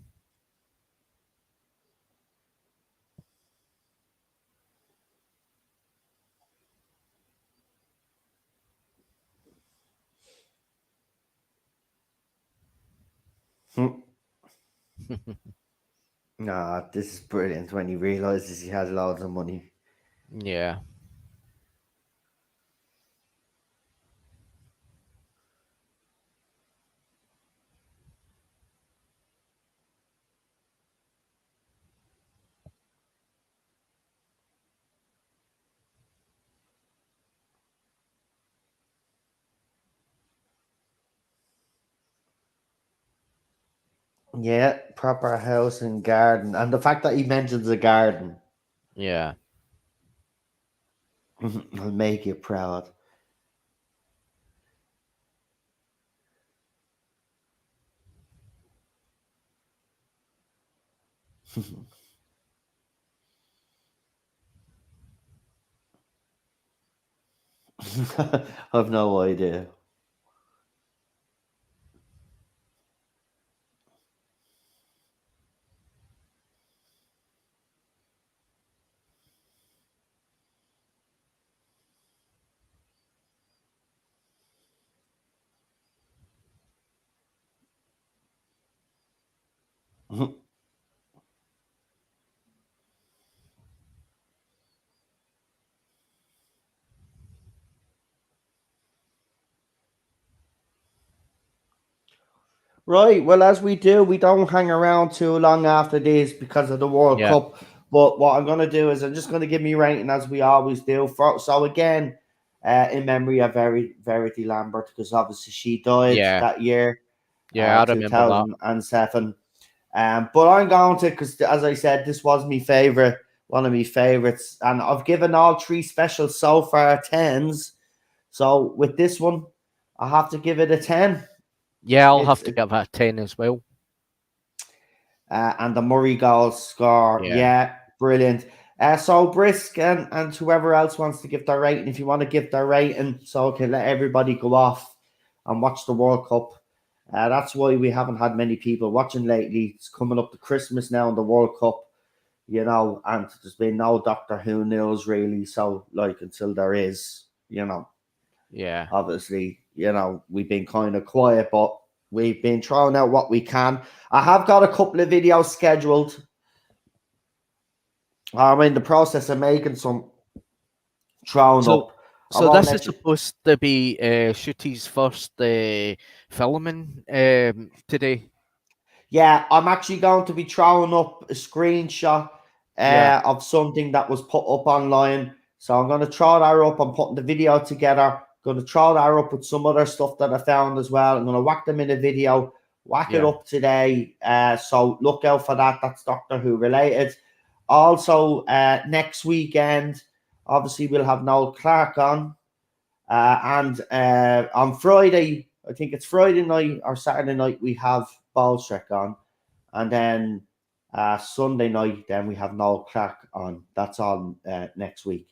Nah, this is brilliant when he realizes he has loads of money. Yeah. Yeah, proper house and garden. And the fact that he mentions a garden Yeah. will make you proud. I've no idea. Right. Well, as we do, we don't hang around too long after this because of the World Yeah. Cup. But what I'm going to do is I'm just going to give me rating as we always do. So again, in memory of Verity Lambert, because obviously she died Yeah. that year, Yeah, I remember that. 2007. But I'm going to, because as I said, this was my favorite, one of my favorites, and I've given all three specials so far 10s. So with this one, I have to give it a 10. Yeah, I'll It's have to give that a 10 as well. and the Murray goal score. Yeah, brilliant. So Brisk and whoever else wants to give their rating, if you want to give their rating, so I can let everybody go off and watch the World Cup. That's why we haven't had many people watching lately. It's coming up to Christmas now and the World Cup, and there's been no Doctor Who news really. So like until there is, Yeah. obviously, we've been kind of quiet, but we've been throwing out what we can. I have got a couple of videos scheduled. I'm in the process of making some thrown up. So this is supposed to be Shooty's first filming today. Yeah, I'm actually going to be throwing up a screenshot of something that was put up online. So I'm going to throw that up. I'm putting the video together. Going to throw that up with some other stuff that I found as well. I'm going to whack them in a video, whack it up today. So look out for that. That's Doctor Who related. Also, next weekend, obviously, we'll have Noel Clark on. And on Friday, I think it's Friday night or Saturday night, we have Ballstrek on. And then Sunday night, then we have Noel Clark on. That's on next week.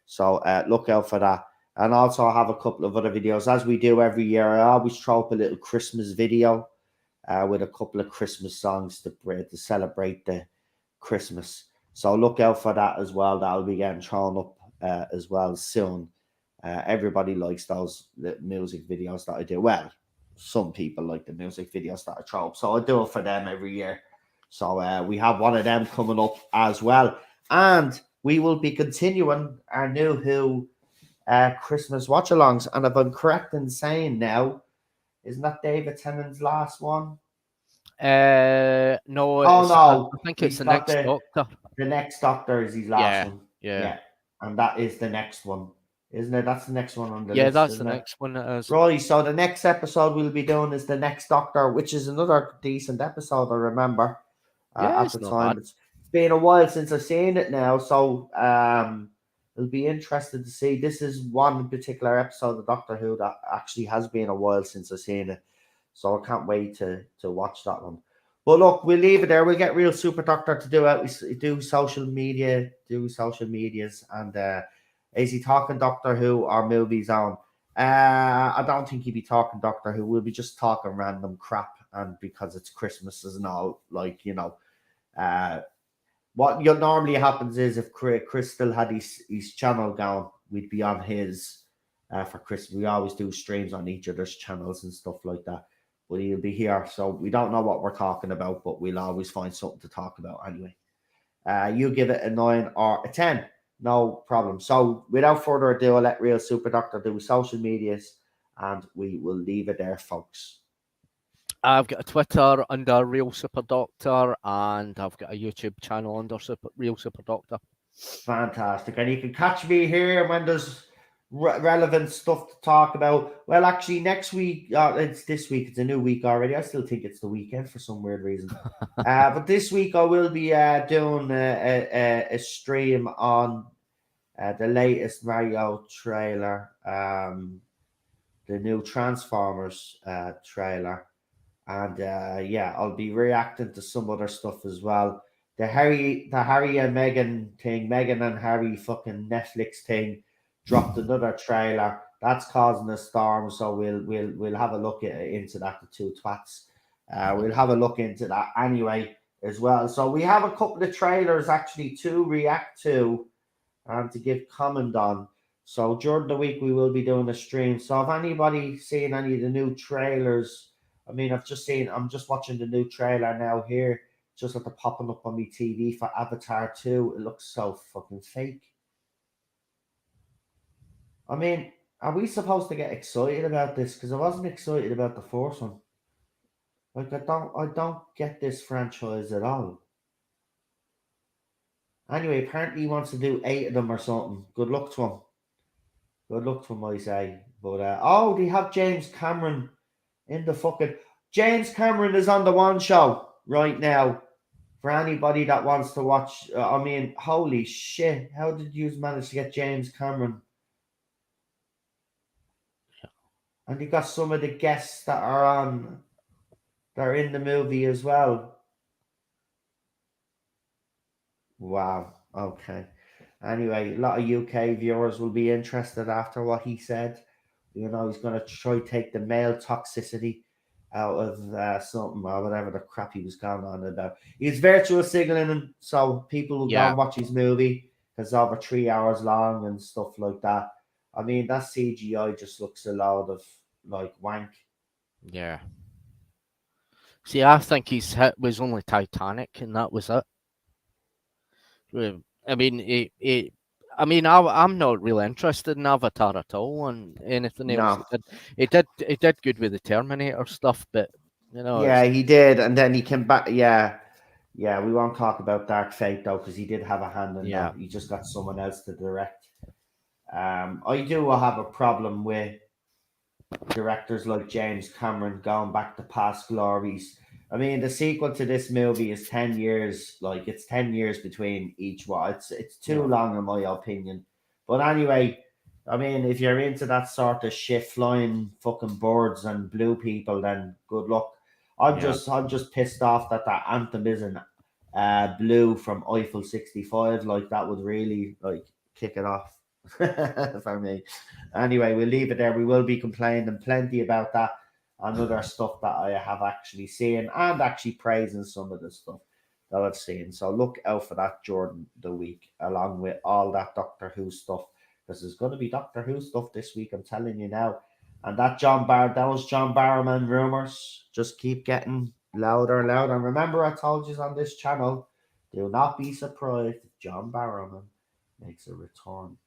So look out for that. And also I have a couple of other videos. As we do every year, I always throw up a little Christmas video with a couple of Christmas songs to celebrate the Christmas. So look out for that as well. That'll be getting thrown up as well soon. Everybody likes those music videos that I do. Well, some people like the music videos that I throw up. So I do it for them every year. So we have one of them coming up as well. And we will be continuing our new Who Christmas watch-alongs. And if I'm correct in saying now, isn't that David Tennant's last one? No, no. I think it's the next Doctor. The next Doctor is his last one. Yeah. And that is the next one, isn't it? That's the next one on the list. Yeah, that's the next one. It is. Right, so the next episode we'll be doing is the next Doctor, which is another decent episode, I remember. At the time. It's been a while since I've seen it now, so it'll be interesting to see. This is one particular episode of Doctor Who that actually has been a while since I've seen it. So I can't wait to watch that one. But look, we'll leave it there. We'll get Real Super Doctor to do it. We do social medias, and is he talking Doctor Who or movies on? I don't think he'd be talking Doctor Who. We'll be just talking random crap, and because it's Christmas and all, what normally happens is if Chris still had his channel going, we'd be on his for Christmas. We always do streams on each other's channels and stuff like that. But he'll be here, so we don't know what we're talking about, but we'll always find something to talk about anyway. You give it a 9 or a 10, no problem. So without further ado, I'll let Real Super Doctor do social medias, and we will leave it there, folks. I've got a Twitter under Real Super Doctor, and I've got a YouTube channel under Real Super Doctor. Fantastic. And you can catch me here when there's relevant stuff to talk about. Well, actually, next week, it's this week. It's a new week already. I still think it's the weekend for some weird reason. But this week I will be doing a stream on the latest Mario trailer, the new Transformers trailer, and I'll be reacting to some other stuff as well. The Harry and Meghan thing, Meghan and Harry fucking Netflix thing, dropped another trailer that's causing a storm. So we'll have a look into that. The two twats. We'll have a look into that anyway as well. So we have a couple of trailers actually to react to and to give comment on. So during the week we will be doing a stream. So if anybody seen any of the new trailers, I mean I'm just watching the new trailer now here, just after popping up on my TV for Avatar 2. It looks so fucking fake. I mean, are we supposed to get excited about this? Because I wasn't excited about the first one. Like I don't get this franchise at all. Anyway, apparently he wants to do 8 of them or something. Good luck to him. Good luck to him, I say. But they have James Cameron in the fucking. James Cameron is on the One Show right now. For anybody that wants to watch, I mean, holy shit! How did you manage to get James Cameron? And you got some of the guests that are in the movie as well. Wow. Okay. Anyway, a lot of UK viewers will be interested after what he said. You know, he's going to try to take the male toxicity out of something or whatever the crap he was going on about. He's virtual signaling, so people will go and watch his movie because it's over 3 hours long and stuff like that. I mean, that CGI just looks a load of like wank. Yeah. See, I think his hit was only Titanic, and that was it. I mean, I'm not really interested in Avatar at all, and anything else. He did good with the Terminator stuff, but you know. Yeah, he did, and then he came back. Yeah, we won't talk about Dark Fate though, because he did have a hand in that. He just got someone else to direct. I do have a problem with directors like James Cameron going back to past glories. I mean, the sequel to this movie is 10 years. Like, it's 10 years between each one. It's too long, in my opinion. But anyway, I mean, if you're into that sort of shit, flying fucking birds and blue people, then good luck. I'm just pissed off that anthem isn't blue from Eiffel 65. Like, that would really like kick it off for me. Anyway, we'll leave it there. We will be complaining plenty about that and other stuff that I have actually seen, and actually praising some of the stuff that I've seen. So look out for that during the week, along with all that Doctor Who stuff, because there's going to be Doctor Who stuff this week, I'm telling you now. And that those John Barrowman rumors just keep getting louder and louder. And remember, I told you on this channel, do not be surprised if John Barrowman makes a return.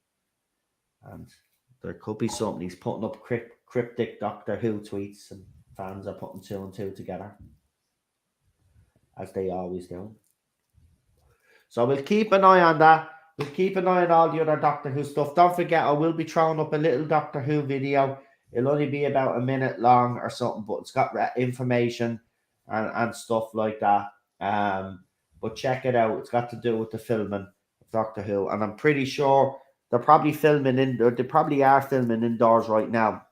And there could be something. He's putting up cryptic Doctor Who tweets, and fans are putting 2 and 2 together, as they always do. So we'll keep an eye on that. We'll keep an eye on all the other Doctor Who stuff. Don't forget, I will be throwing up a little Doctor Who video. It'll only be about a minute long or something, but it's got information and stuff like that. But check it out. It's got to do with the filming of Doctor Who, and I'm pretty sure they're probably they probably are filming indoors right now.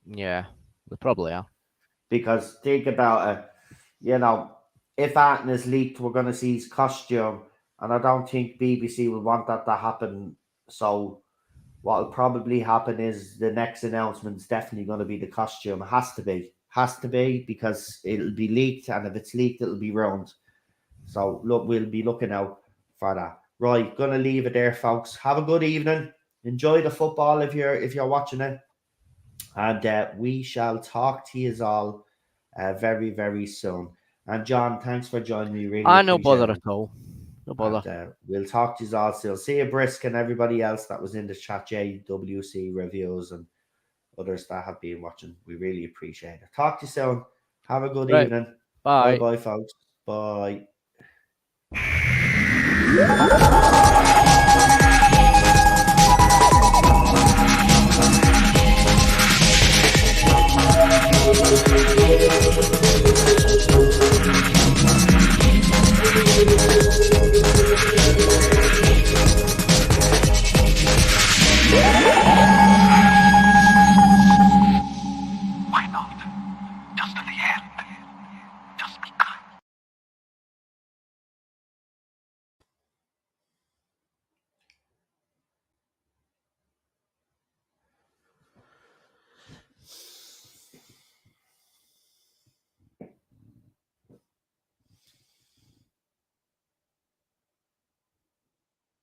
Yeah, they probably are. Because think about it, you know, if Arton is leaked, we're going to see his costume, and I don't think BBC will want that to happen. So what will probably happen is the next announcement is definitely going to be the costume. It has to be, because it'll be leaked, and if it's leaked, it'll be ruined. So look, we'll be looking out for that. Right, gonna leave it there, folks. Have a good evening. Enjoy the football if you're watching it, and we shall talk to you all very, very soon. And John, thanks for joining me. Really, no bother at all. No bother. And, we'll talk to you all soon. See you, Brisk, and everybody else that was in the chat, JWC Reviews and others that have been watching. We really appreciate it. Talk to you soon. Have a good evening. Bye. Bye, folks. Bye.